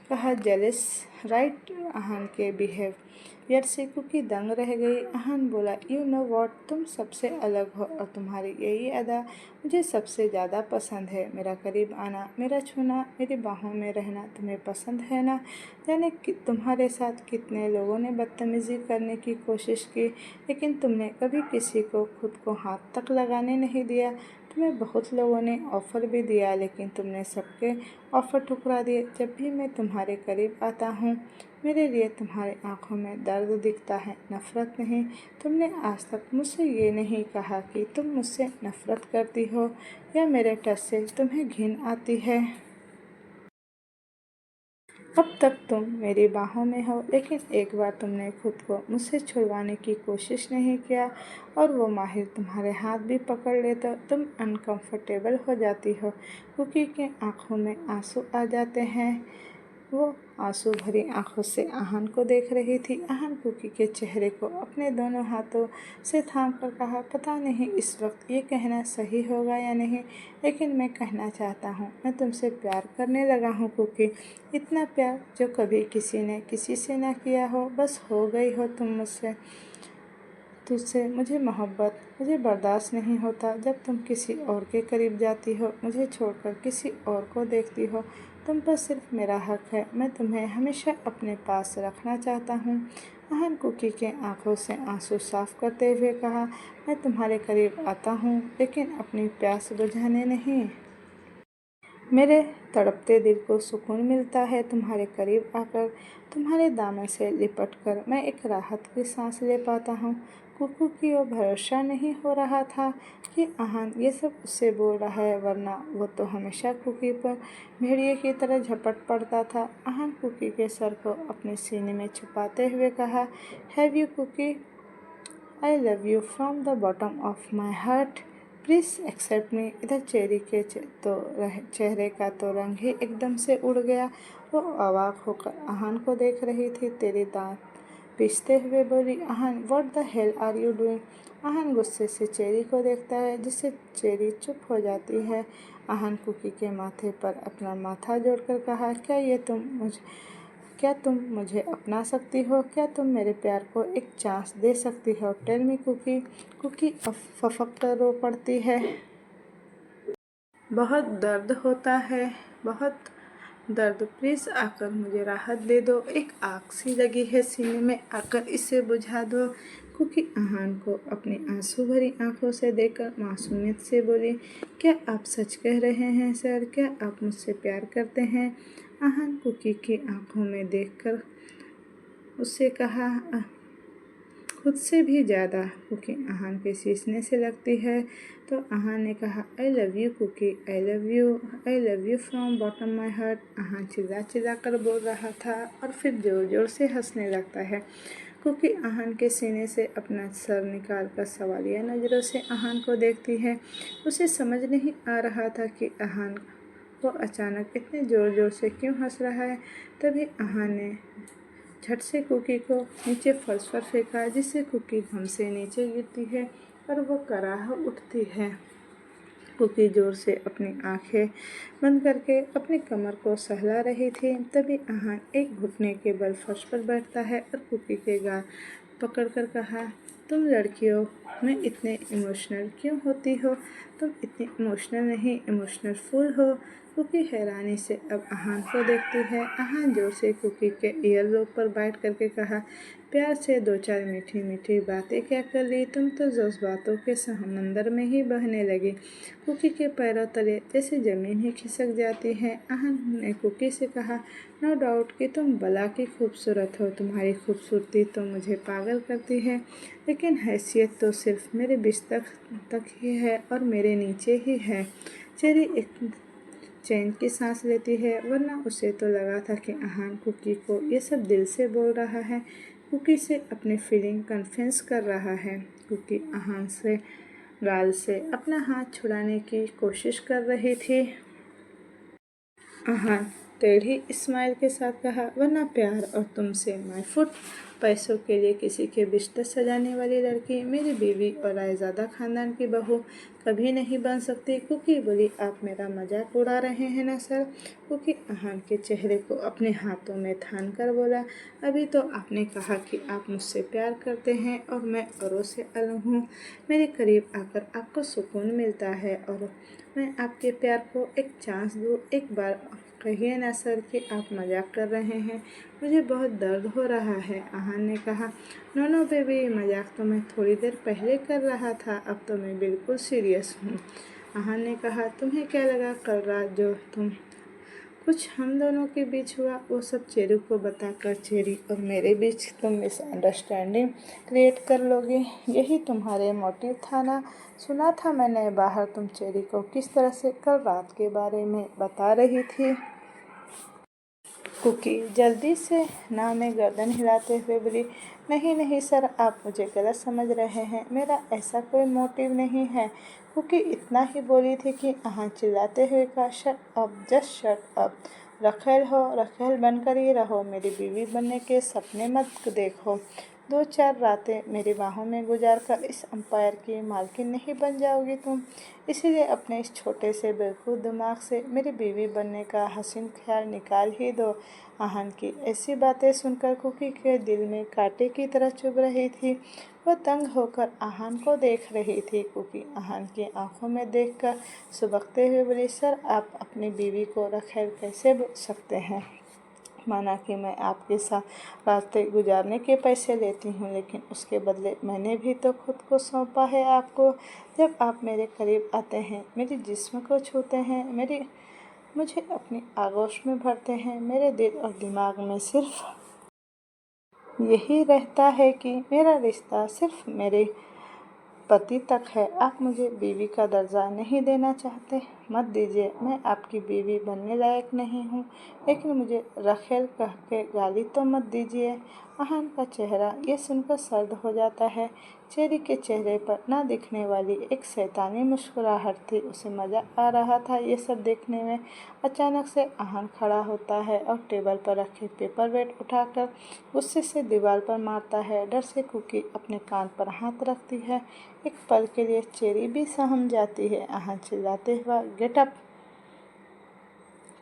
A: कहा, जेलस राइट। आहान के बिहेवियर से कुकी दंग रह गई। आहान बोला, यू नो वॉट, तुम सबसे अलग हो और तुम्हारी यही अदा मुझे सबसे ज़्यादा पसंद है। मेरा करीब आना, मेरा छूना, मेरी बाहों में रहना तुम्हें पसंद है ना? जाने कि तुम्हारे साथ कितने लोगों ने बदतमीज़ी करने की कोशिश की, लेकिन तुमने कभी किसी को खुद को हाथ तक लगाने नहीं दिया। तुम्हें बहुत लोगों ने ऑफ़र भी दिया, लेकिन तुमने सबके ऑफ़र ठुकरा दिए। जब भी मैं तुम्हारे करीब आता हूँ, मेरे लिए तुम्हारी आँखों में दर्द दिखता है, नफ़रत नहीं। तुमने आज तक मुझसे ये नहीं कहा कि तुम मुझसे नफ़रत करती हो या मेरे टच से तुम्हें घिन आती है। अब तक तुम मेरी बाहों में हो, लेकिन एक बार तुमने खुद को मुझसे छुड़वाने की कोशिश नहीं किया और वो माहिर तुम्हारे हाथ भी पकड़ ले तो तुम अनकंफर्टेबल हो जाती हो। कुकी के आंखों में आंसू आ जाते हैं। वो आंसू भरी आंखों से आहान को देख रही थी। आहान कुकी के चेहरे को अपने दोनों हाथों से थाम कर कहा, पता नहीं इस वक्त ये कहना सही होगा या नहीं, लेकिन मैं कहना चाहता हूँ, मैं तुमसे प्यार करने लगा हूँ कुकी। इतना प्यार जो कभी किसी ने किसी से ना किया हो। बस हो गई हो तुम मुझसे। तुझसे मुझे मोहब्बत, मुझे बर्दाश्त नहीं होता जब तुम किसी और के करीब जाती हो, मुझे छोड़कर किसी और को देखती हो। तुम पर सिर्फ मेरा हक है। मैं तुम्हें हमेशा अपने पास रखना चाहता हूँ। आहान कुकी के आंखों से आंसू साफ करते हुए कहा, मैं तुम्हारे करीब आता हूँ, लेकिन अपनी प्यास बुझाने नहीं। मेरे तड़पते दिल को सुकून मिलता है तुम्हारे करीब आकर। तुम्हारे दामन से लिपट कर मैं एक राहत की सांस ले पाता हूँ। कुकू की वो भरोसा नहीं हो रहा था कि आहान ये सब उससे बोल रहा है, वरना वो तो हमेशा कुकी पर भेड़िए की तरह झपट पड़ता था। आहान कुकी के सर को अपने सीने में छुपाते हुए कहा, have you Cookie, I love you from the bottom of my heart, please accept me. इधर चेरी के चेहरे का तो रंग ही एकदम से उड़ गया। वो अवाक होकर आहान को देख रही थी। तेरे दांत पीसते हुए बोली, Aahan what the hell are you doing. Aahan गुस्से से चेरी को देखता है, जिससे चेरी चुप हो जाती है। आहान कुकी के माथे पर अपना माथा जोड़कर कहा, क्या ये तुम क्या तुम मुझे अपना सकती हो? क्या तुम मेरे प्यार को एक चांस दे सकती हो? Tell me Cookie. कुकी फफक कर रो पड़ती है। बहुत दर्द होता है, बहुत दर्द। प्लीज़ आकर मुझे राहत दे दो। एक आग सी लगी है सीने में, आकर इसे बुझा दो। कुकी आहान को अपनी आंसू भरी आंखों से देखकर मासूमियत से बोली, क्या आप सच कह रहे हैं सर? क्या आप मुझसे प्यार करते हैं? आहान कुकी की आंखों में देखकर उससे कहा, खुद से भी ज़्यादा। कुकी आहान के सीसने से लगती है तो आहान ने कहा, I love you Cookie, I love you from bottom my heart. Aahan चिल्ला चिल्ला कर बोल रहा था और फिर जोर जोर से हंसने लगता है। कुकी आहान के सीने से अपना सर निकाल कर सवालिया नज़रों से आहान को देखती है। उसे समझ नहीं आ रहा था कि आहान वो अचानक इतने ज़ोर ज़ोर से क्यों हंस रहा है। तभी आहान ने झट से कुकी को नीचे फर्श पर फेंका, जिससे कुकी धम से नीचे गिरती है और वो कराह उठती है। कुकी जोर से अपनी आंखें बंद करके अपनी कमर को सहला रही थी। तभी आहान एक घुटने के बल फर्श पर बैठता है और कुकी के गाल पकड़कर कहा, तुम लड़कियों में इतने इमोशनल क्यों होती हो? तुम इतनी इमोशनल नहीं, इमोशनल फुल हो। कुकी हैरानी से अब आहान को देखती है। आहान जोर से कुकी के ईयर लोब पर बैठ करके कहा, प्यार से दो चार मीठी मीठी बातें क्या कर ली? तुम तो जज्बातों के समंदर में ही बहने लगी। कुकी के पैरों तले जैसे जमीन ही खिसक जाती है। आहान ने कुकी से कहा, नो डाउट कि तुम बला की खूबसूरत हो, तुम्हारी खूबसूरती तो मुझे पागल करती है, लेकिन हैसियत तो सिर्फ मेरे बिस्तर तक ही है और मेरे नीचे ही है। चेरी एक चैन की सांस लेती है, वरना उसे तो लगा था कि आहान कुकी को ये सब दिल से बोल रहा है, कुकी से अपनी फीलिंग कन्फेस कर रहा है। कुकी आहान से गाल से अपना हाथ छुड़ाने की कोशिश कर रही थी। आहान टेढ़ी स्माइल के साथ कहा, वरना प्यार और तुमसे माय फुट। पैसों के लिए किसी के बिस्तर सजाने वाली लड़की मेरी बीवी और रायज़ादा खानदान की बहू कभी नहीं बन सकती। कुकी बोली, आप मेरा मजाक उड़ा रहे हैं ना सर? कुकी आहान के चेहरे को अपने हाथों में थान कर बोला, अभी तो आपने कहा कि आप मुझसे प्यार करते हैं और मैं औरों से अलग हूँ। मेरे करीब आकर आपको सुकून मिलता है और मैं आपके प्यार को एक चांस दूँ। एक बार कहिए ना सर कि आप मजाक कर रहे हैं, मुझे बहुत दर्द हो रहा है। आहान ने कहा, नो नो बेबी, मजाक तो मैं थोड़ी देर पहले कर रहा था, अब तो मैं बिल्कुल सीरियस हूँ। आहान ने कहा, तुम्हें क्या लगा कल रात जो कुछ हम दोनों के बीच हुआ वो सब चेरू को बताकर चेरी और मेरे बीच तुम मिसअंडरस्टैंडिंग क्रिएट कर लोगे? यही तुम्हारे मोटिव था ना? सुना था मैंने बाहर तुम चेरी को किस तरह से कल रात के बारे में बता रही थी। कुकी जल्दी से ना में गर्दन हिलाते हुए बोली, नहीं नहीं सर, आप मुझे गलत समझ रहे हैं, मेरा ऐसा कोई मोटिव नहीं है। कुकी इतना ही बोली थी कि आहान चिल्लाते हुए कहा, shut up, just shut up. रखेल हो, रखेल बनकर ही रहो, मेरी बीवी बनने के सपने मत देखो। दो चार रातें मेरी बाहों में गुजार कर इस एम्पायर की मालकिन नहीं बन जाओगी तुम। इसीलिए अपने इस छोटे से बेवकूफ़ दिमाग से मेरी बीवी बनने का हसीन ख्याल निकाल ही दो। आहान की ऐसी बातें सुनकर कुकी के दिल में कांटे की तरह चुभ रही थी। वह तंग होकर आहान को देख रही थी। कुकी आहान की आंखों में देखकर सुबकते हुए बोली, सर आप अपनी बीवी को रखेल कैसे बोल सकते हैं? माना कि मैं आपके साथ रास्ते गुजारने के पैसे लेती हूँ, लेकिन उसके बदले मैंने भी तो खुद को सौंपा है आपको। जब आप मेरे करीब आते हैं, मेरे जिस्म को छूते हैं, मुझे अपनी आगोश में भरते हैं, मेरे दिल और दिमाग में सिर्फ यही रहता है कि मेरा रिश्ता सिर्फ मेरे पति तक है। आप मुझे बीवी का दर्जा नहीं देना चाहते, मत दीजिए। मैं आपकी बीवी बनने लायक नहीं हूँ, लेकिन मुझे रखेल कह के गाली तो मत दीजिए। आहान का चेहरा ये सुनकर सर्द हो जाता है। चेरी के चेहरे पर ना दिखने वाली एक शैतानी मुस्कुराहट थी। उसे मज़ा आ रहा था ये सब देखने में। अचानक से आहान खड़ा होता है और टेबल पर रखे पेपर वेट उठाकर गुस्से से दीवार पर मारता है। डर से कुकी अपने कान पर हाथ रखती है। एक पल के लिए चेरी भी सहम जाती है। आहान चिल्लाते हुआ, गेट अप।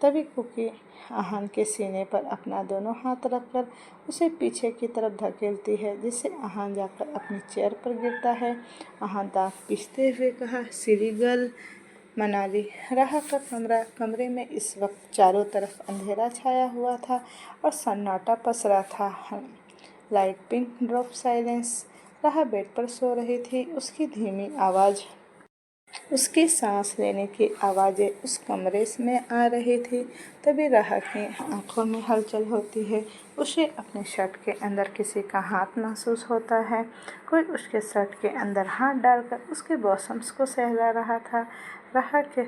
A: तभी कुकी आहान के सीने पर अपना दोनों हाथ रखकर उसे पीछे की तरफ धकेलती है, जिससे आहान जाकर अपनी चेयर पर गिरता है। आहान दांत पीसते हुए कहा, सिली गर्ल। मनाली। राहा का कमरे में इस वक्त चारों तरफ अंधेरा छाया हुआ था और सन्नाटा पसरा था। Light pink drop silence. राहा बेड पर सो रही थी। उसकी धीमी आवाज़, उसकी सांस लेने की आवाज़ें उस कमरे में आ रही थी। तभी राहा की आंखों में हलचल होती है। उसे अपने शर्ट के अंदर किसी का हाथ महसूस होता है। कोई उसके शर्ट के अंदर हाथ डालकर उसके बॉसम्स को सहला रहा था। राहा के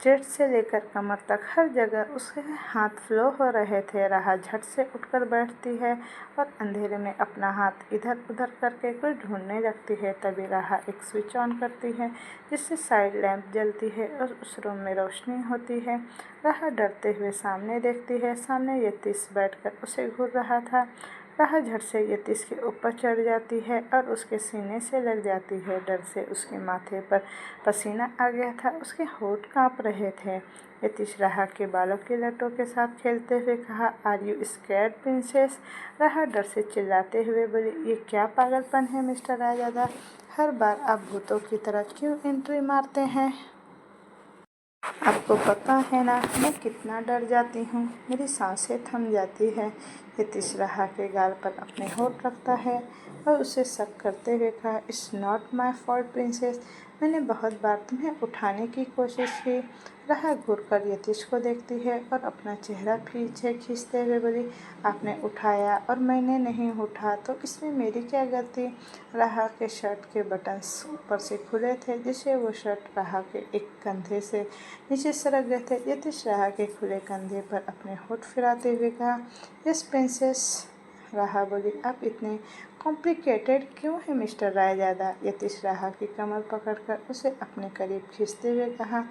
A: चेस्ट से लेकर कमर तक हर जगह उसके हाथ फ्लो हो रहे थे। राहा झट से उठकर बैठती है और अंधेरे में अपना हाथ इधर उधर करके कुछ ढूंढने लगती है। तभी राहा एक स्विच ऑन करती है, जिससे साइड लैंप जलती है और उस रूम में रोशनी होती है। राहा डरते हुए सामने देखती है। सामने यतीश बैठकर उसे घूर रहा था। राहा झट से यतीश के ऊपर चढ़ जाती है और उसके सीने से लग जाती है। डर से उसके माथे पर पसीना आ गया था। उसके होंठ कांप रहे थे। यतीश राहा के बालों की लटों के साथ खेलते हुए कहा, आर यू स्कैर्ड प्रिंसेस? राहा डर से चिल्लाते हुए बोली, ये क्या पागलपन है मिस्टर रायजादा? हर बार आप भूतों की तरह क्यों एंट्री मारते हैं? आपको पता है ना मैं कितना डर जाती हूँ। मेरी सांसें थम जाती है। यतीश राहा के गाल पर अपने होंठ रखता है और उसे शक करते हुए कहा, it's not my fault princess. मैंने बहुत बार तुम्हें उठाने की कोशिश की। राहा घूरकर यतीश को देखती है और अपना चेहरा पीछे खींचते हुए बोली, आपने उठाया और मैंने नहीं उठा तो इसमें मेरी क्या गलती? राहा के शर्ट के बटन्स ऊपर से खुले थे, जिससे वो शर्ट राहा के एक कंधे से नीचे सरक गए थे। यतीश राहा के खुले कंधे पर अपने होंठ फिराते हुए कहा, यस प्रिंसेस। राहा बोली, आप इतने कॉम्प्लिकेटेड क्यों हैं मिस्टर रायजादा? यतीश राहा की कमर पकड़कर उसे अपने करीब खींचते हुए कहा,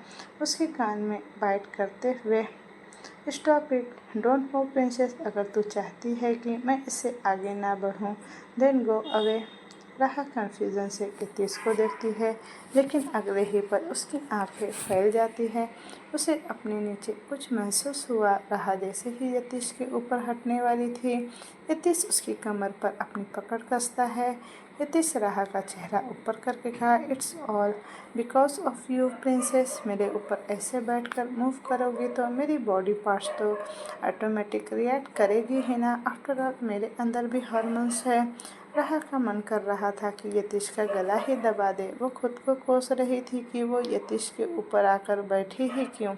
A: उसके कान में बाइट करते हुए, stop it, don't move princess. अगर तू चाहती है कि मैं इससे आगे ना बढ़ूं, देन गो अवे। राहा कन्फ्यूजन से यतीश को देखती है, लेकिन अगले ही पल उसकी आंखें फैल जाती हैं। उसे अपने नीचे कुछ महसूस हुआ। राहा जैसे ही यतीश के ऊपर हटने वाली थी, यतीश उसकी कमर पर अपनी पकड़ कसता है। यतीश राहा का चेहरा ऊपर करके कहा, it's all because of you princess. मेरे ऊपर ऐसे बैठकर मूव करोगी तो मेरी बॉडी पार्ट्स तो ऑटोमेटिक रिएक्ट करेगी ही ना। आफ्टर ऑल मेरे अंदर भी हार्मोन्स है। राहा का मन कर रहा था कि यतीश का गला ही दबा दे। वो खुद को कोस रही थी कि वो यतीश के ऊपर आकर बैठी ही क्यों।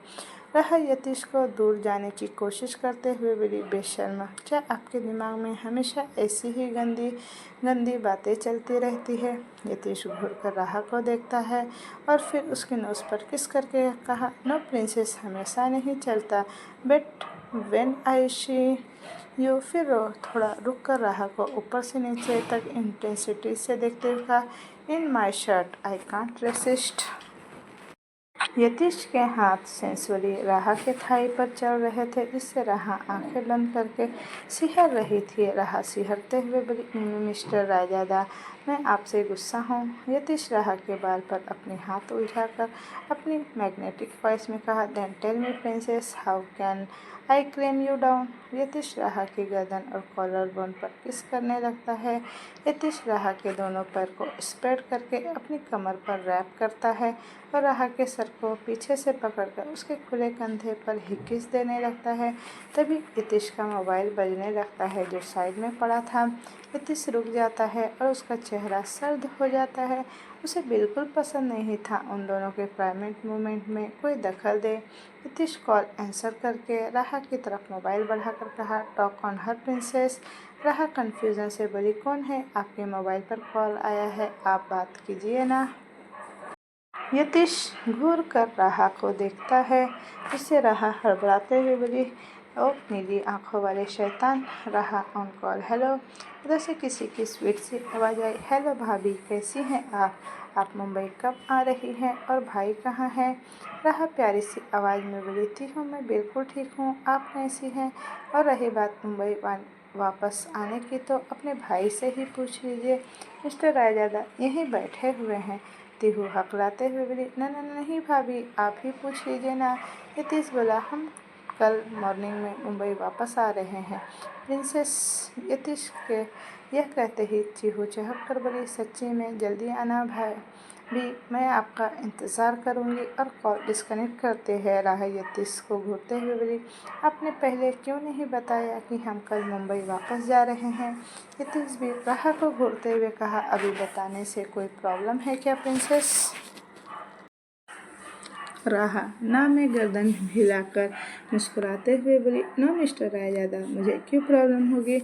A: राहा यतीश को दूर जाने की कोशिश करते हुए बोली, बेशर्मा, क्या आपके दिमाग में हमेशा ऐसी ही गंदी गंदी बातें चलती रहती है? यतीश घूरकर राहा को देखता है और फिर उसके नोज पर किस करके कहा, नो प्रिंसेस, हमेशा नहीं चलता, but when I see you. फिर थोड़ा रुक कर राहा को ऊपर से नीचे तक इंटेंसिटी से देखते हुए कहा, in my shirt I can't resist. Yatish के हाथ सेंसुअली राहा के थाई पर चढ़ रहे थे, जिससे राहा आंखें बंद करके सिहर रही थी। राहा सिहरते हुए बोली, मिस्टर रायजादा, मैं आपसे गुस्सा हूँ। यतीश राहा के बाल पर अपने हाथ उलझाकर अपनी मैग्नेटिक वॉइस में कहा, then tell me princess, how can I claim you down. Yatish Raha की गर्दन और कॉलर बोन पर किस करने लगता है। यतीश राहा के दोनों पैर को स्प्रेड करके अपनी कमर पर रैप करता है और राहा के सर को पीछे से पकड़कर उसके खुले कंधे पर ही किस देने लगता है। तभी यतीश का मोबाइल बजने लगता है, जो साइड में पड़ा था। यतीश रुक जाता है और उसका चेहरा सर्द हो जाता है। उसे बिल्कुल पसंद नहीं था उन दोनों के प्राइवेट मोमेंट में कोई दखल दे। यतीश कॉल आंसर करके राहा की तरफ मोबाइल बढ़ाकर कहा, टॉक ऑन हर प्रिंसेस। राहा कन्फ्यूजन से बोली, कौन है? आपके मोबाइल पर कॉल आया है, आप बात कीजिए ना। यतीश घूर कर राहा को देखता है, जिससे राहा हड़बड़ाते हुए बोली, ओ नीली आंखों वाले शैतान। राहा ऑन कॉल, हेलो। उधर से किसी की स्वीट सी आवाज़ आई, हेलो भाभी, कैसी हैं आप मुंबई कब आ रही हैं और भाई कहाँ हैं? राहा प्यारी सी आवाज़ में बोली थी, हूँ मैं बिल्कुल ठीक हूँ, आप कैसी हैं? और रही बात मुंबई वापस आने की तो अपने भाई से ही पूछ लीजिए, मिस्टर रायजादा यहीं बैठे हुए हैं। तिहू हकलाते हुए बोली, नहीं भाभी, आप ही पूछ लीजिए ना। यतीश बोला, हम कल मॉर्निंग में मुंबई वापस आ रहे हैं। प्रिंसेस यतीश के यह कहते ही चीहू चहक कर बोली, सच्ची में जल्दी आना भाई भी, मैं आपका इंतज़ार करूंगी। और कॉल डिस्कनेक्ट करते हैं राह यतीश को घूरते हुए बोली, आपने पहले क्यों नहीं बताया कि हम कल मुंबई वापस जा रहे हैं? यतीश भी राह को घूरते हुए कहा, अभी बताने से कोई प्रॉब्लम है क्या प्रिंसेस? राह ना में गर्दन हिलाकर मुस्कुराते हुए बोली, नो मिस्टर रायजादा, मुझे क्यों प्रॉब्लम होगी?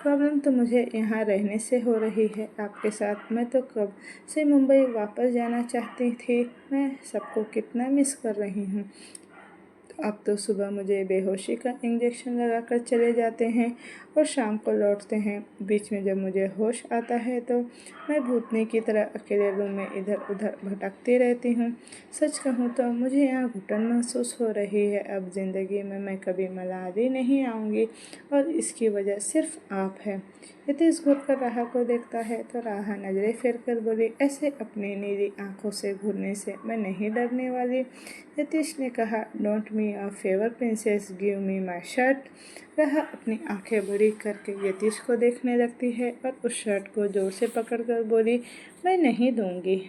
A: प्रॉब्लम तो मुझे यहाँ रहने से हो रही है आपके साथ। मैं तो कब से मुंबई वापस जाना चाहती थी। मैं सबको कितना मिस कर रही हूँ। अब तो सुबह मुझे बेहोशी का इंजेक्शन लगाकर चले जाते हैं और शाम को लौटते हैं। बीच में जब मुझे होश आता है तो मैं भूतनी की तरह अकेले रूम में इधर उधर भटकती रहती हूँ। सच कहूँ तो मुझे यहाँ घुटन महसूस हो रही है। अब ज़िंदगी में मैं कभी मनाली नहीं आऊँगी और इसकी वजह सिर्फ आप है। यतीश घूर कर राह को देखता है तो राह नजरें फेर कर बोली, ऐसे अपनी नीली आंखों से घूरने से मैं नहीं डरने वाली। यतीश ने कहा, don't me a favour princess, give me my shirt. राह अपनी आंखें बड़ी करके यतीश को देखने लगती है और उस शर्ट को जोर से पकड़कर बोली, मैं नहीं दूंगी।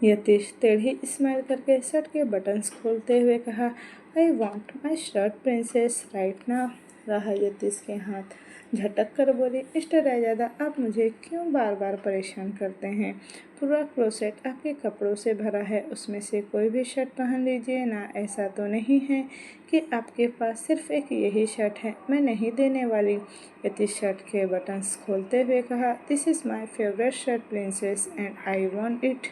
A: यतीश टेढ़ी स्माइल करके शर्ट के बटन्स खोलते हुए कहा, I want my shirt princess right now. राह यतीश के हाथ झटक कर बोली, मिस्टर रायजादा, आप मुझे क्यों बार बार परेशान करते हैं? पूरा क्लोसेट आपके कपड़ों से भरा है, उसमें से कोई भी शर्ट पहन लीजिए ना। ऐसा तो नहीं है कि आपके पास सिर्फ एक यही शर्ट है? मैं नहीं देने वाली। यतीश शर्ट के बटन्स खोलते हुए कहा, this is my favourite shirt princess and I want it.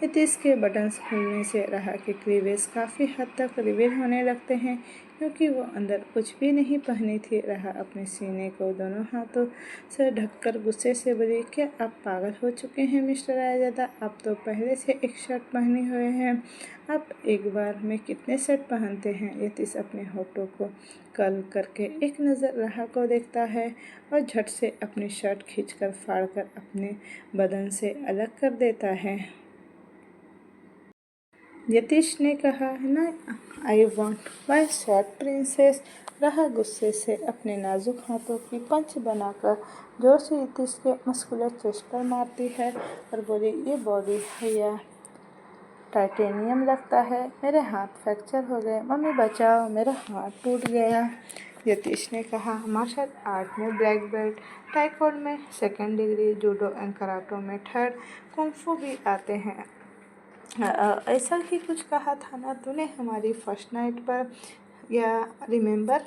A: Yatish के बटन्स खुलने से राह के क्लीवेज काफ़ी हद तक रिवील होने लगते हैं क्योंकि वो अंदर कुछ भी नहीं पहनी थी। राह अपने सीने को दोनों हाथों से ढककर गुस्से से बोली, क्या आप पागल हो चुके हैं मिस्टर रायजादा? आप तो पहले से एक शर्ट पहने हुए हैं। आप एक बार में कितने शर्ट पहनते हैं? यतीश अपने होठों को कर्ल करके एक नज़र राह को देखता है और झट से अपनी शर्ट खींचकर फाड़कर अपने बदन से अलग कर देता है। यतीश ने कहा, ना, I want my shirt princess. राह गुस्से से अपने नाजुक हाथों की पंच बनाकर जोर से यतीश के मस्कुलर चेस्ट पर मारती है और बोली, ये बॉडी है या टाइटेनियम लगता है। मेरे हाथ फ्रैक्चर हो गए, मम्मी बचाओ, मेरा हाथ टूट गया। यतीश ने कहा, मार्शल आर्ट में ब्लैक बेल्ट, ताइक्वांडो में 2nd degree, judo and karate में 3rd, कुंफू भी आते हैं। ऐसा ही कुछ कहा था ना तूने हमारी फर्स्ट नाइट पर, या रिमेंबर?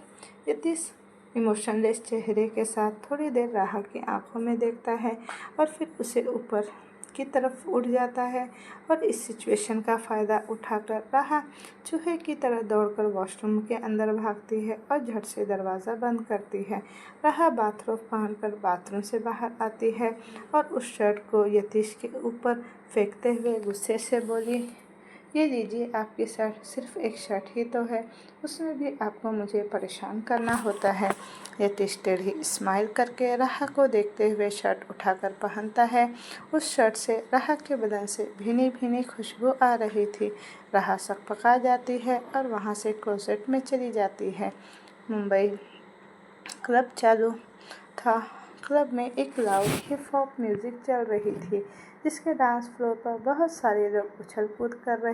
A: यतीश इमोशनलेस चेहरे के साथ थोड़ी देर राह की आंखों में देखता है और फिर उसे ऊपर की तरफ उड़ जाता है और इस सिचुएशन का फ़ायदा उठाकर राह चूहे की तरह दौड़कर वॉशरूम के अंदर भागती है और झट से दरवाज़ा बंद करती है। राह बाथरोब पहनकर बाथरूम से बाहर आती है और उस शर्ट को यतीश के ऊपर फेंकते हुए गुस्से से बोली, ये लीजिए आपकी शर्ट, सिर्फ एक शर्ट ही तो है, उसमें भी आपको मुझे परेशान करना होता है। यतीश टेढ़ी स्माइल करके राह को देखते हुए शर्ट उठाकर पहनता है। उस शर्ट से राह के बदन से भीनी भीनी खुशबू आ रही थी। राह सकपका जाती है और वहाँ से क्लोसेट में चली जाती है। मुंबई क्लब चालू था। क्लब में एक लाउड हिप हॉप म्यूज़िक चल रही थी जिसके डांस फ्लोर पर बहुत सारे लोग उछल कूद कर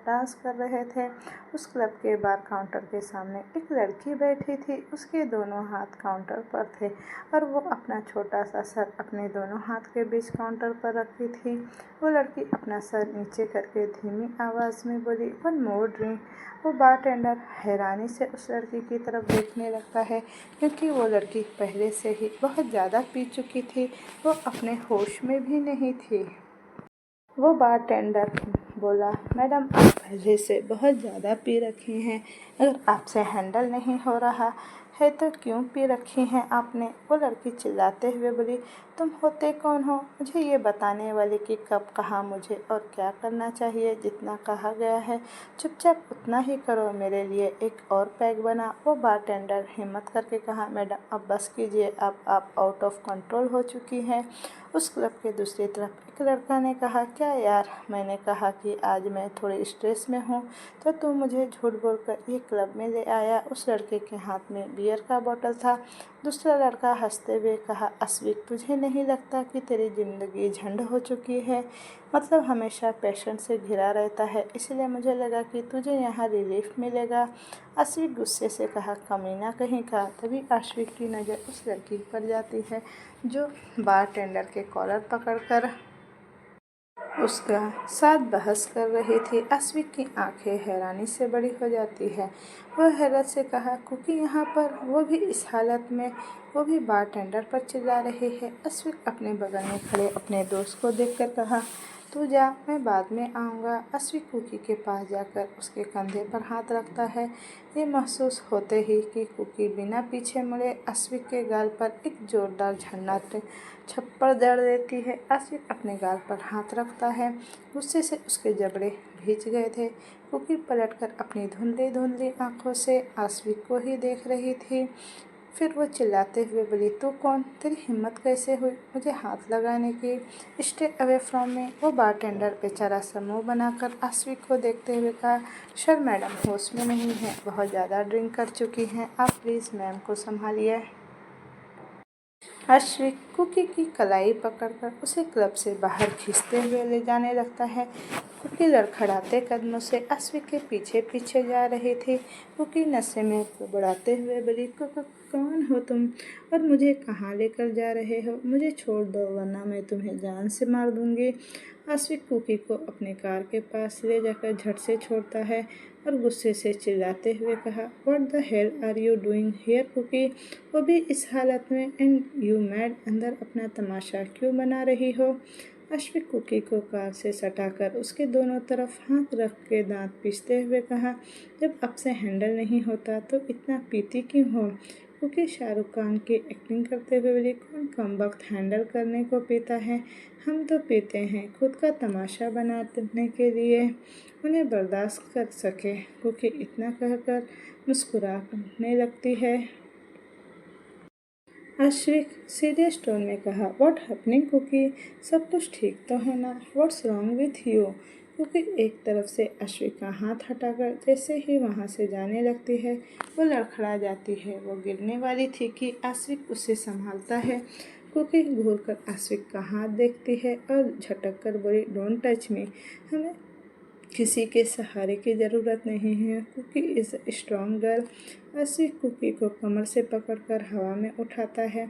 A: डांस कर रहे थे। उस क्लब के बार काउंटर के सामने एक लड़की बैठी थी। उसके दोनों हाथ काउंटर पर थे और वो अपना छोटा सा सर अपने दोनों हाथ के बीच काउंटर पर रखी थी। वो लड़की अपना सर नीचे करके धीमी आवाज़ में बोली, वन मोर ड्रिंक। वो बारटेंडर हैरानी से उस लड़की की तरफ देखने लगता है क्योंकि वो लड़की पहले से ही बहुत ज़्यादा पी चुकी थी। वो अपने होश में भी नहीं थी। वो बारटेंडर बोला, मैडम, आप पहले से बहुत ज़्यादा पी रखी हैं, अगर आपसे हैंडल नहीं हो रहा है तो क्यों पी रखी हैं आपने? वो लड़की चिल्लाते हुए बोली, तुम होते कौन हो मुझे ये बताने वाले कि कब कहाँ मुझे और क्या करना चाहिए? जितना कहा गया है चुपचाप उतना ही करो। मेरे लिए एक और पैग बना। वो बारटेंडर हिम्मत करके कहा, मैडम अब बस कीजिए, अब आप आउट ऑफ कंट्रोल हो चुकी हैं। उस क्लब के दूसरी तरफ एक लड़का ने कहा, क्या यार, मैंने कहा कि आज मैं थोड़ी स्ट्रेस में हूँ तो तू मुझे झूठ बोलकर ये क्लब में ले आया। उस लड़के के हाथ में बियर का बोतल था। दूसरा लड़का हंसते हुए कहा, अस्विक, तुझे नहीं लगता कि तेरी ज़िंदगी झंड हो चुकी है? मतलब हमेशा पेशेंट से घिरा रहता है, इसलिए मुझे लगा कि तुझे यहाँ रिलीफ मिलेगा। अस्विक गुस्से से कहा, कमीना कहीं का। तभी अस्विक की नज़र उस लड़की पर जाती है जो बारटेंडर के कॉलर पकड़कर उसका साथ बहस कर रही थी। अस्विक की आंखें हैरानी से बड़ी हो जाती है। वह हैरत से कहा, कुकी यहाँ पर, वो भी इस हालत में, वो भी बारटेंडर पर चिल्ला रही है। अस्विक अपने बगल में खड़े अपने दोस्त को देखकर कहा, तू जा, मैं बाद में आऊँगा। अस्विक कुकी के पास जाकर उसके कंधे पर हाथ रखता है। ये महसूस होते ही कि कुकी बिना पीछे मुड़े अस्विक के गाल पर एक जोरदार झरना छप्पड़ जड़ देती है। अस्विक अपने गाल पर हाथ रखता है। गुस्से से उसके जबड़े भींच गए थे। कुकी पलटकर अपनी धुंधली धुंधली आंखों से अस्विक को ही देख रही थी। फिर वो चिल्लाते हुए बोली, तू कौन? तेरी हिम्मत कैसे हुई मुझे हाथ लगाने की? Stay away from me. वो बारटेंडर बेचारा सा मुँह बनाकर अस्विक को देखते हुए कहा, सर मैडम होश में नहीं है, बहुत ज़्यादा ड्रिंक कर चुकी हैं, आप प्लीज़ मैम को संभालिए। अस्विक कुकी की कलाई पकड़कर उसे क्लब से बाहर खींचते हुए ले जाने लगता है। कुकी लड़खड़ाते कदमों से अस्विक के पीछे पीछे जा रही थी। कुकी नशे में बड़बड़ाते हुए बोली, कौन हो तुम और मुझे कहाँ लेकर जा रहे हो? मुझे छोड़ दो वरना मैं तुम्हें जान से मार दूंगी। अस्विक कुकी को अपने कार के पास ले जाकर झट से छोड़ता है और गुस्से से चिल्लाते हुए कहा, what the hell are you doing here Cookie? वो भी इस हालत में, एंड यू मैड, अंदर अपना तमाशा क्यों बना रही हो? अस्विक कुकी को कार से सटाकर उसके दोनों तरफ हाथ रख के दांत पीसते हुए कहा, जब अब से हैंडल नहीं होता तो इतना पीती क्यों हो? कुकी शाहरुख खान की एक्टिंग करते हुए बोली, कौन कमबख्त हैंडल करने को पीता है? हम तो पीते हैं खुद का तमाशा बनाने के लिए, उन्हें बर्दाश्त कर सके। कुकी इतना कहकर मुस्कुराने लगती है। अस्विक सीरियस टोन में कहा, व्हाट हैपनिंग कुकी? सब कुछ ठीक तो है ना? What's wrong with you? Cookie एक तरफ से अस्विक का हाथ हटाकर जैसे ही वहाँ से जाने लगती है वो लड़खड़ा जाती है। वो गिरने वाली थी कि अस्विक उसे संभालता है। कुकी घूरकर अस्विक का हाथ देखती है और झटक कर बोली, डोंट टच मी, हमें किसी के सहारे की ज़रूरत नहीं है। Cookie is strong girl. Asvik Cookie को कमर से पकड़कर हवा में उठाता है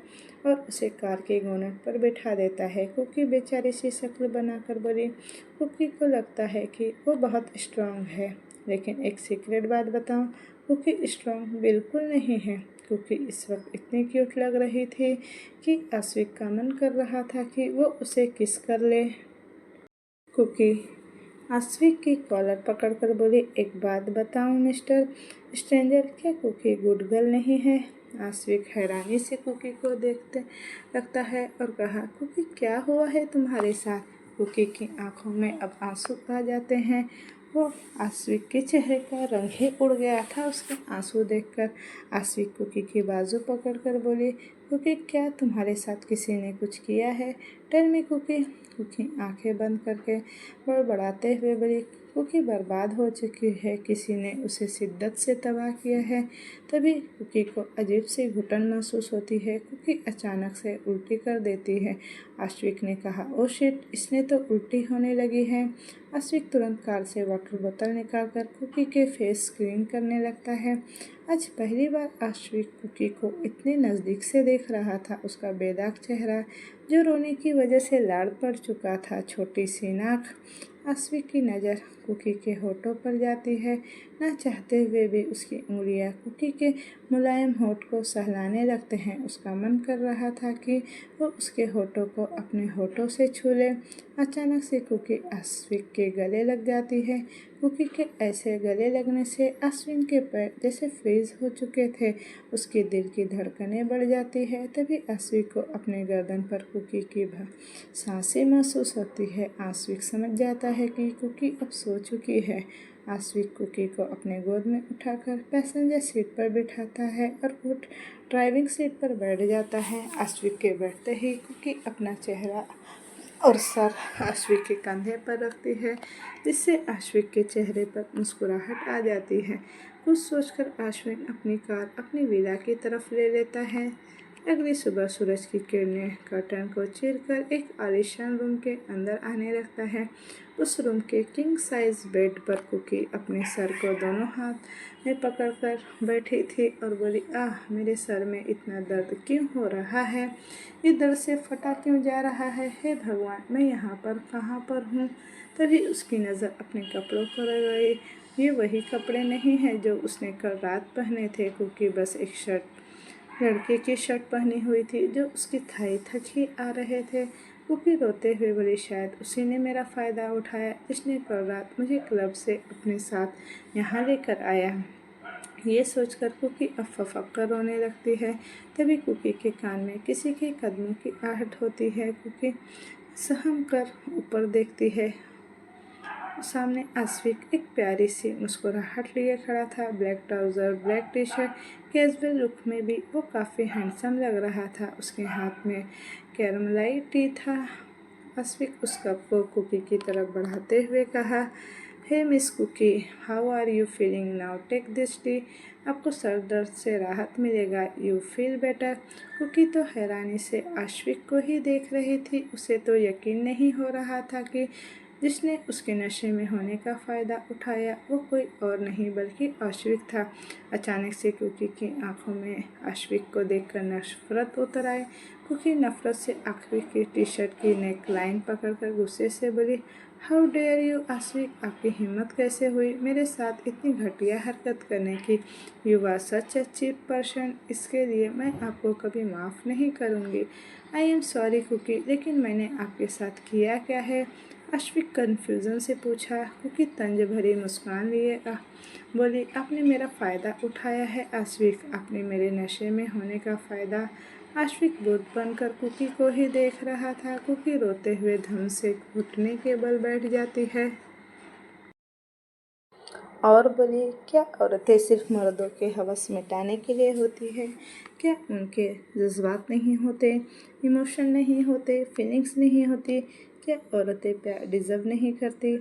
A: और उसे कार के बोनट पर बिठा देता है। कुकी बेचारी सी शक्ल बनाकर बोली, कुकी को लगता है कि वो बहुत स्ट्रॉन्ग है, लेकिन एक सीक्रेट बात बताऊं, कुकी स्ट्रॉन्ग बिल्कुल नहीं है। कुकी इस वक्त इतनी क्यूट लग रही थी कि अस्विक का मन कर रहा था कि वो उसे किस कर ले। कुकी अस्विक की कॉलर पकड़कर बोली, एक बात बताऊं मिस्टर स्ट्रेंजर, क्या कुकी गुड गर्ल नहीं है? अस्विक हैरानी से कुकी को देखते लगता है और कहा, कुकी क्या हुआ है तुम्हारे साथ? कुकी की आंखों में अब आंसू आ जाते हैं। वो अस्विक के चेहरे का रंग ही उड़ गया था उसके आंसू देखकर। अस्विक कुकी की बाजू पकड़कर बोली, कुकी क्या तुम्हारे साथ किसी ने कुछ किया है? Tell me Cookie. कुकी आंखें बंद करके बड़बड़ाते हुए बोली, कुकी बर्बाद हो चुकी है, किसी ने उसे शिद्दत से तबाह किया है। तभी कुकी को अजीब सी घुटन महसूस होती है। कुकी अचानक से उल्टी कर देती है। अस्विक ने कहा, ओ शिट, इसने तो उल्टी होने लगी है। अस्विक तुरंत कार से वाटर बोतल निकालकर कुकी के फेस क्लीन करने लगता है। आज पहली बार अस्विक कुकी को इतने नज़दीक से देख रहा था। उसका बेदाग चेहरा जो रोने की वजह से लाल पड़ चुका था, छोटी सी नाक। अस्विक की नज़र कुकी के होठों पर जाती है। न चाहते हुए भी उसकी उंगलियां कुकी के मुलायम होठ को सहलाने लगते हैं। उसका मन कर रहा था कि वो उसके होठों को अपने होठों से छू ले। अचानक से कुकी अस्विक के गले लग जाती है। कुकी के ऐसे गले लगने से अश्विन के पैर जैसे फ्रीज हो चुके थे। उसके दिल की धड़कनें बढ़ जाती है। तभी अश्विन को अपने गर्दन पर कुकी की सांसें महसूस होती है। अश्विन समझ जाता है कि कुकी अब सो चुकी है। अश्विन कुकी को अपने गोद में उठाकर पैसेंजर सीट पर बिठाता है और वो ड्राइविंग सीट पर बैठ जाता है। अश्विन के बैठते ही कुकी अपना चेहरा और सर अश्विन के कंधे पर रखती है, जिससे अश्विन के चेहरे पर मुस्कुराहट आ जाती है। कुछ सोचकर अश्विन अपनी कार अपनी विला की तरफ ले लेता है। अगली सुबह सूरज की किरणें कर्टन को चीरकर एक आलीशान रूम के अंदर आने लगता है। उस रूम के किंग साइज बेड पर कुकी अपने सर को दोनों हाथ में पकड़कर बैठी थी और बोली, आह, मेरे सर में इतना दर्द क्यों हो रहा है? ये दर्द से फटा क्यों जा रहा है? हे भगवान, मैं यहाँ पर कहाँ पर हूँ? तभी उसकी नज़र अपने कपड़ों पर गई। ये वही कपड़े नहीं हैं जो उसने कल रात पहने थे। कुकी बस एक लड़के की शर्ट पहनी हुई थी जो उसकी थाई तक ही आ रहे थे। कुकी रोते हुए बोली, शायद उसी ने मेरा फ़ायदा उठाया, जिसने कल रात मुझे क्लब से अपने साथ यहाँ लेकर आया। ये सोचकर कुकी अब फफक कर रोने लगती है। तभी कुकी के कान में किसी के कदमों की आहट होती है। कुकी सहम कर ऊपर देखती है। सामने अश्विन एक प्यारी सी मुस्कुराहट लिए खड़ा था। Black trouser, black T shirt, casual look में भी वो काफ़ी हैंडसम लग रहा था। उसके हाथ में कैरमलाइज टी था। अश्विन उस कप को कुकी की तरफ बढ़ाते हुए कहा, hey miss Cookie, how are you feeling now? Take this tea. आपको सर दर्द से राहत मिलेगा। You feel better. कुकी तो हैरानी से अश्विन को ही देख रही थी। उसे तो यकीन नहीं हो रहा था कि जिसने उसके नशे में होने का फ़ायदा उठाया वो कोई और नहीं बल्कि अश्विन था। अचानक से कुकी की आंखों में अश्विन को देखकर नफरत उतर आई। कुकी नफरत से अश्विन की टी शर्ट की नेक लाइन पकड़कर गुस्से से बोली, हाउ डेयर यू अश्विन, आपकी हिम्मत कैसे हुई मेरे साथ इतनी घटिया हरकत करने की? You are such a cheap person. इसके लिए मैं आपको कभी माफ़ नहीं करूँगी। आई एम सॉरी कुकी, लेकिन मैंने आपके साथ किया क्या है? अश्विन कन्फ्यूज़न से पूछा। कुकी तंज भरी मुस्कान लिए बोली, आपने मेरा फ़ायदा उठाया है अश्विन, आपने मेरे नशे में होने का फ़ायदा। अश्विन बोध बनकर कुकी को ही देख रहा था। कुकी रोते हुए धम से घुटने के बल बैठ जाती है और बोली, क्या औरतें सिर्फ मर्दों के हवस मिटाने के लिए होती है? क्या उनके जज्बात नहीं होते, इमोशन नहीं होते, फीलिंग्स नहीं होती? क्या औरतें प्यार डिज़र्व नहीं करती?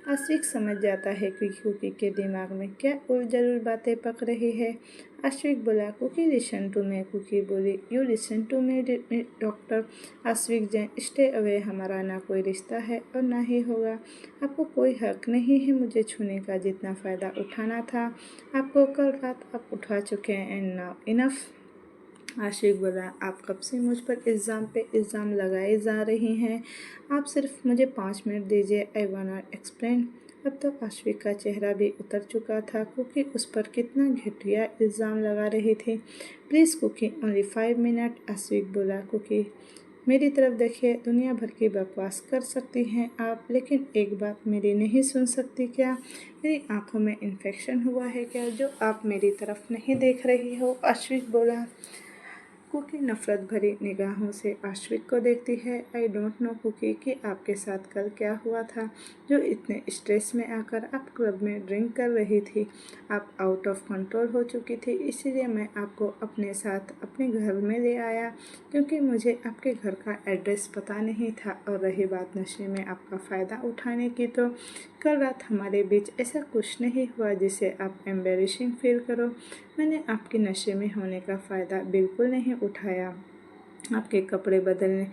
A: अश्विन समझ जाता है कि कुकी के दिमाग में क्या उलझुल बातें पक रही है। अश्विन बोला, Cookie listen to me. Cookie बोली, you listen to me doctor Ashwin Jain, stay away. हमारा ना कोई रिश्ता है और ना ही होगा। आपको कोई हक नहीं है मुझे छूने का। जितना फ़ायदा उठाना था आपको कल रात आप उठा चुके हैं। And now enough. आशिक बोला, आप कब से मुझ पर इल्ज़ाम पे इल्ज़ाम लगाए जा रही हैं? आप सिर्फ मुझे 5 मिनट दीजिए, आई वांट टू एक्सप्लेन। अब तो आशिक का चेहरा भी उतर चुका था। कुकी उस पर कितना घटिया इल्ज़ाम लगा रही थी। Please Cookie, only 5 minute. Ashiq बोला, कुकी मेरी तरफ देखिए, दुनिया भर की बकवास कर सकती हैं आप, लेकिन एक बात मेरी नहीं सुन सकती क्या? मेरी आंखों में इन्फेक्शन हुआ है क्या जो आप मेरी तरफ नहीं देख रही हो? अश्विन बोला। कुकी नफरत भरी निगाहों से अश्विन को देखती है। आई डोंट नो कुकी कि आपके साथ कल क्या हुआ था जो इतने स्ट्रेस में आकर आप क्लब में ड्रिंक कर रही थी। आप आउट ऑफ कंट्रोल हो चुकी थी, इसीलिए मैं आपको अपने साथ अपने घर में ले आया, क्योंकि मुझे आपके घर का एड्रेस पता नहीं था। और रही बात नशे में आपका फ़ायदा उठाने की, तो कल रात हमारे बीच ऐसा कुछ नहीं हुआ जिसे आप एम्बेरसिंग फील करो। मैंने आपके नशे में होने का फ़ायदा बिल्कुल नहीं उठाया। आपके कपड़े बदलने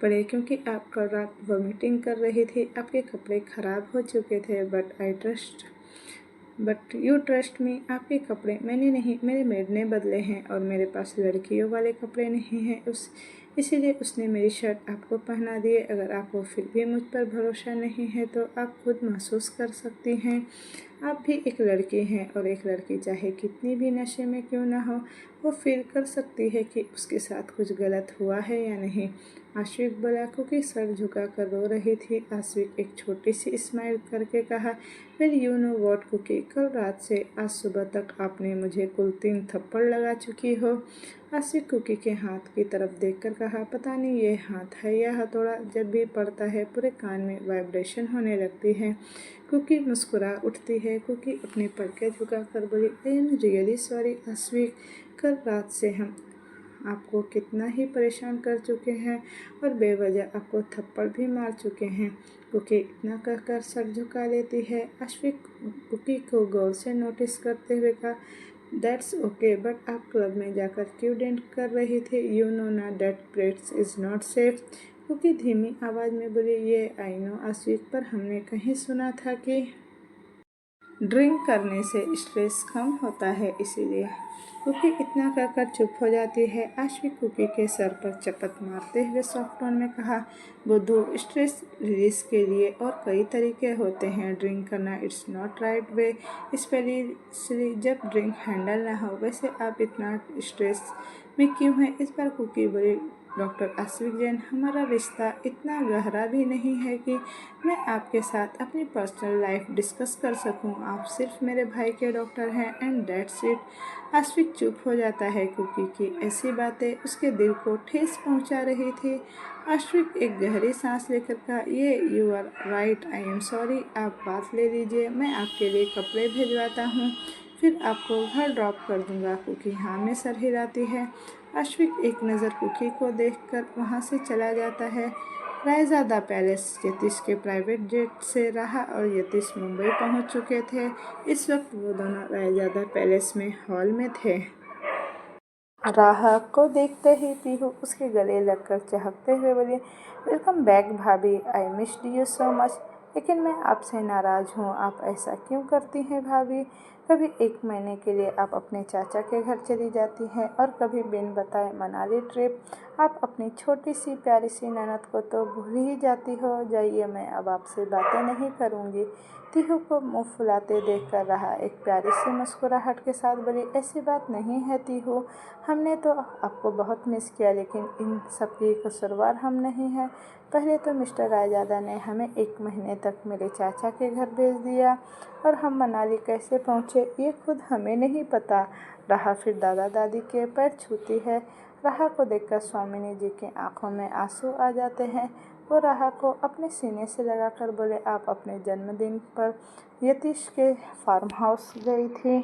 A: पड़े क्योंकि आप कल रात वॉमिटिंग कर रही थी। आपके कपड़े ख़राब हो चुके थे, बट यू ट्रस्ट मी। आपके कपड़े मैंने नहीं, मेरे मेड ने बदले हैं और मेरे पास लड़कियों वाले कपड़े नहीं हैं। इसीलिए उसने मेरी शर्ट आपको पहना दी। अगर आपको फिर भी मुझ पर भरोसा नहीं है तो आप खुद महसूस कर सकती हैं। आप भी एक लड़की हैं और एक लड़की चाहे कितनी भी नशे में क्यों ना हो, वो फील कर सकती है कि उसके साथ कुछ गलत हुआ है या नहीं। आश्विक बोला। कुकी सर झुका कर रो रही थी। आश्विक एक छोटी सी स्माइल करके कहा, well you know what Cookie, कल रात से आज सुबह तक आपने मुझे कुल 3 थप्पड़ लगा चुकी हो। आश्विक कुकी के हाथ की तरफ देखकर कहा, पता नहीं ये हाथ है या हथौड़ा, जब भी पड़ता है पूरे कान में वाइब्रेशन होने लगती है। कुकी मुस्कुरा उठती है। कुकी अपनी पलकें झुकाकर बोली, आई एम रियली सॉरी आश्विक, कल रात से हम आपको कितना ही परेशान कर चुके हैं और बेवजह आपको थप्पड़ भी मार चुके हैं। कुकी इतना कहकर सर झुका लेती है। आश्विक कुकी को गौर से नोटिस करते हुए कहा, दैट्स ओके, बट आप क्लब में जाकर क्यों ड्रिंक कर रही थी? यू नो ना that places is not safe. Cookie धीमी आवाज़ में बोली, ये आई नो आश्विक, पर हमने कहीं सुना था कि ड्रिंक करने से स्ट्रेस कम होता है, इसीलिए। कुकी इतना कहकर चुप हो जाती है। आश्विक कुकी के सर पर चपत मारते हुए सॉफ्ट टोन में कहा, बुद्धू, स्ट्रेस रिलीज के लिए और कई तरीके होते हैं। ड्रिंक करना it's not right way, specially जब ड्रिंक हैंडल ना हो। वैसे आप इतना स्ट्रेस में क्यों हैं? इस पर कुकी बोली, डॉक्टर आश्विक जैन, हमारा रिश्ता इतना गहरा भी नहीं है कि मैं आपके साथ अपनी पर्सनल लाइफ डिस्कस कर सकूं। आप सिर्फ मेरे भाई के डॉक्टर हैं एंड दैट्स इट। आश्विक चुप हो जाता है। कुकी की ऐसी बातें उसके दिल को ठेस पहुंचा रही थी। आश्विक एक गहरी सांस लेकर कहा, yeah you are right, I am sorry, आप बात ले लीजिए, मैं आपके लिए कपड़े भिजवाता हूँ, फिर आपको घर ड्रॉप कर दूंगा। कुकी हाँ में सर हिलाती है। आश्विक एक नज़र कुकी को देखकर वहाँ से चला जाता है। रायज़ादा पैलेस। यतीश के प्राइवेट जेट से राहा और यतीश मुंबई पहुँच चुके थे। इस वक्त वो दोनों रायज़ादा पैलेस में हॉल में थे। राहा को देखते ही पीहू उसके गले लगकर चहकते हुए बोली, वेलकम बैक भाभी, I missed you so much. लेकिन मैं आपसे नाराज़ हूँ, आप ऐसा क्यों करती हैं भाभी? कभी 1 महीने के लिए आप अपने चाचा के घर चली जाती हैं और कभी बिन बताए मनाली ट्रिप। आप अपनी छोटी सी प्यारी सी ननद को तो भूल ही जाती हो। जाइए, मैं अब आपसे बातें नहीं करूँगी। तीहू को मुँह फुलाते देखकर रहा एक प्यारी सी मुस्कुराहट के साथ बोली, ऐसी बात नहीं है तीहू, हमने तो आपको बहुत मिस किया, लेकिन इन सब की कसूरवार हम नहीं हैं। पहले तो मिस्टर रायजादा ने हमें 1 महीने तक मेरे चाचा के घर भेज दिया और हम मनाली कैसे पहुँचे ये खुद हमें नहीं पता। राहा फिर दादा दादी के पैर छूती है। राहा को देखकर स्वामिनी जी की आंखों में आंसू आ जाते हैं। वो राहा को अपने सीने से लगाकर बोले, आप अपने जन्मदिन पर यतीश के फार्म हाउस गई थी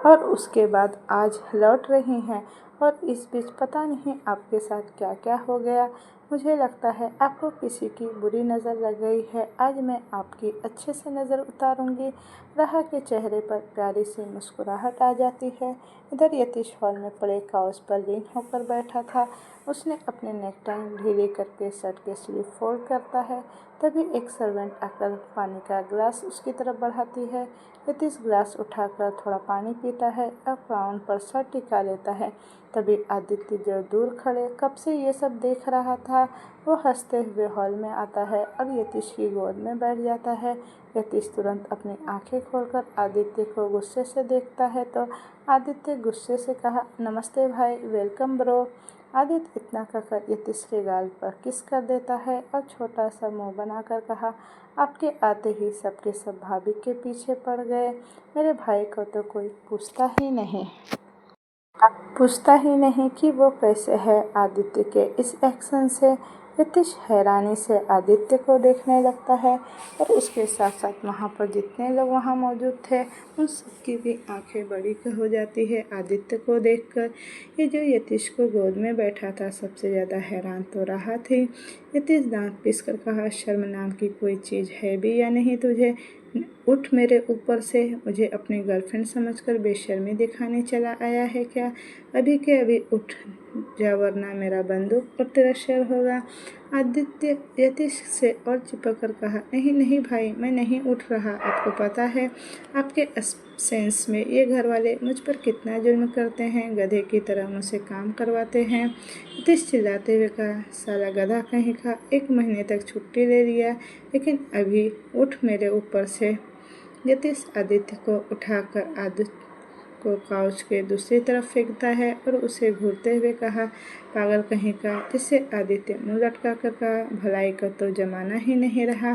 A: और उसके बाद आज लौट रही हैं, और इस बीच पता नहीं आपके साथ क्या क्या हो गया। मुझे लगता है आपको किसी की बुरी नज़र लग गई है। आज मैं आपकी अच्छे से नज़र उतारूंगी। राहा के चेहरे पर प्यारी सी मुस्कुराहट आ जाती है। इधर यतीश हॉल में पड़े काउच पर लीन होकर बैठा था। उसने अपने नेकटाई ढीली करके शर्ट के स्लीव फोल्ड करता है। तभी एक सर्वेंट आकर पानी का ग्लास उसकी तरफ बढ़ाती है। यतीश ग्लास उठाकर थोड़ा पानी पीता है और क्राउन पर सर टिका लेता है। तभी आदित्य, जो दूर खड़े कब से ये सब देख रहा था, वो हंसते हुए हॉल में आता है और यतीश की गोद में बैठ जाता है। यतीश तुरंत अपनी आंखें खोलकर आदित्य को गुस्से से देखता है तो आदित्य गुस्से से कहा, नमस्ते भाई, वेलकम ब्रो। आदित्य इतना कहकर यतीश के गाल पर किस कर देता है और छोटा सा मुंह बनाकर कहा, आपके आते ही सबके सब भाभी के पीछे पड़ गए। मेरे भाई को तो कोई पूछता ही नहीं कि वो कैसे है। आदित्य के इस एक्शन से यतीश हैरानी से आदित्य को देखने लगता है और उसके साथ साथ वहाँ पर जितने लोग वहाँ मौजूद थे उन सबकी भी आंखें बड़ी हो जाती है आदित्य को देखकर। ये जो यतीश को गोद में बैठा था, सबसे ज़्यादा हैरान तो रहा थी। यतीश दांत पीसकर कहा, शर्म नाम की कोई चीज़ है भी या नहीं तुझे? उठ मेरे ऊपर से, मुझे अपनी गर्लफ्रेंड समझकर बेशर्मी दिखाने चला आया है क्या? अभी के अभी उठ जा, वरना मेरा बंदूक पर तेरा सिर होगा। आदित्य यतीश से और चिपक कर कहा, नहीं नहीं भाई, मैं नहीं उठ रहा। आपको पता है आपके सेंस में ये घर वाले मुझ पर कितना जुल्म करते हैं, गधे की तरह मुझसे काम करवाते हैं। यतीश चिल्लाते हुए कहा, साला गधा कहीं का, 1 महीने तक छुट्टी ले लिया, लेकिन अभी उठ मेरे ऊपर से। यतीश आदित्य को उठाकर को काउच के दूसरी तरफ फेंकता है और उसे घूरते हुए कहा, पागल कहीं का। जिससे आदित्य मुंह लटका कर कहा, भलाई का तो जमाना ही नहीं रहा।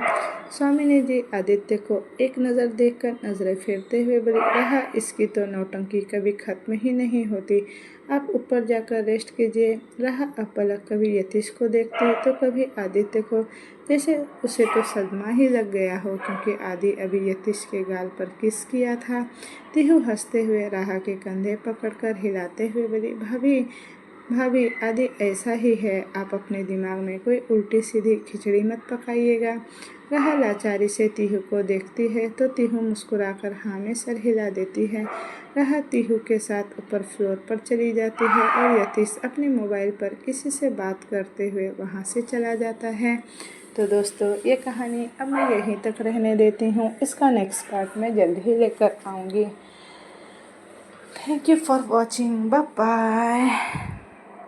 A: स्वामिनी जी आदित्य को एक नज़र देखकर नजरें फेरते हुए बोली, रहा इसकी तो नौटंकी कभी खत्म ही नहीं होती। आप ऊपर जाकर रेस्ट कीजिए। रहा अब पलक कभी यतीश को देखती तो कभी आदित्य को, जैसे उसे तो सदमा ही लग गया हो, क्योंकि आदि अभी यतीश के गाल पर किस किया था। तिहु हंसते हुए राहा के कंधे पकड़कर हिलाते हुए बोली, भाभी भाभी आदि ऐसा ही है, आप अपने दिमाग में कोई उल्टी सीधी खिचड़ी मत पकाइएगा। राहा लाचारी से तिहु को देखती है तो तिहु मुस्कुराकर हाँ में सर हिला देती है। राहा तिहु के साथ ऊपर फ्लोर पर चली जाती है और यतीश अपने मोबाइल पर किसी से बात करते हुए वहाँ से चला जाता है। तो दोस्तों ये कहानी अब मैं यहीं तक रहने देती हूँ। इसका नेक्स्ट पार्ट मैं जल्द ही लेकर आऊँगी। Thank you for watching. Bye bye.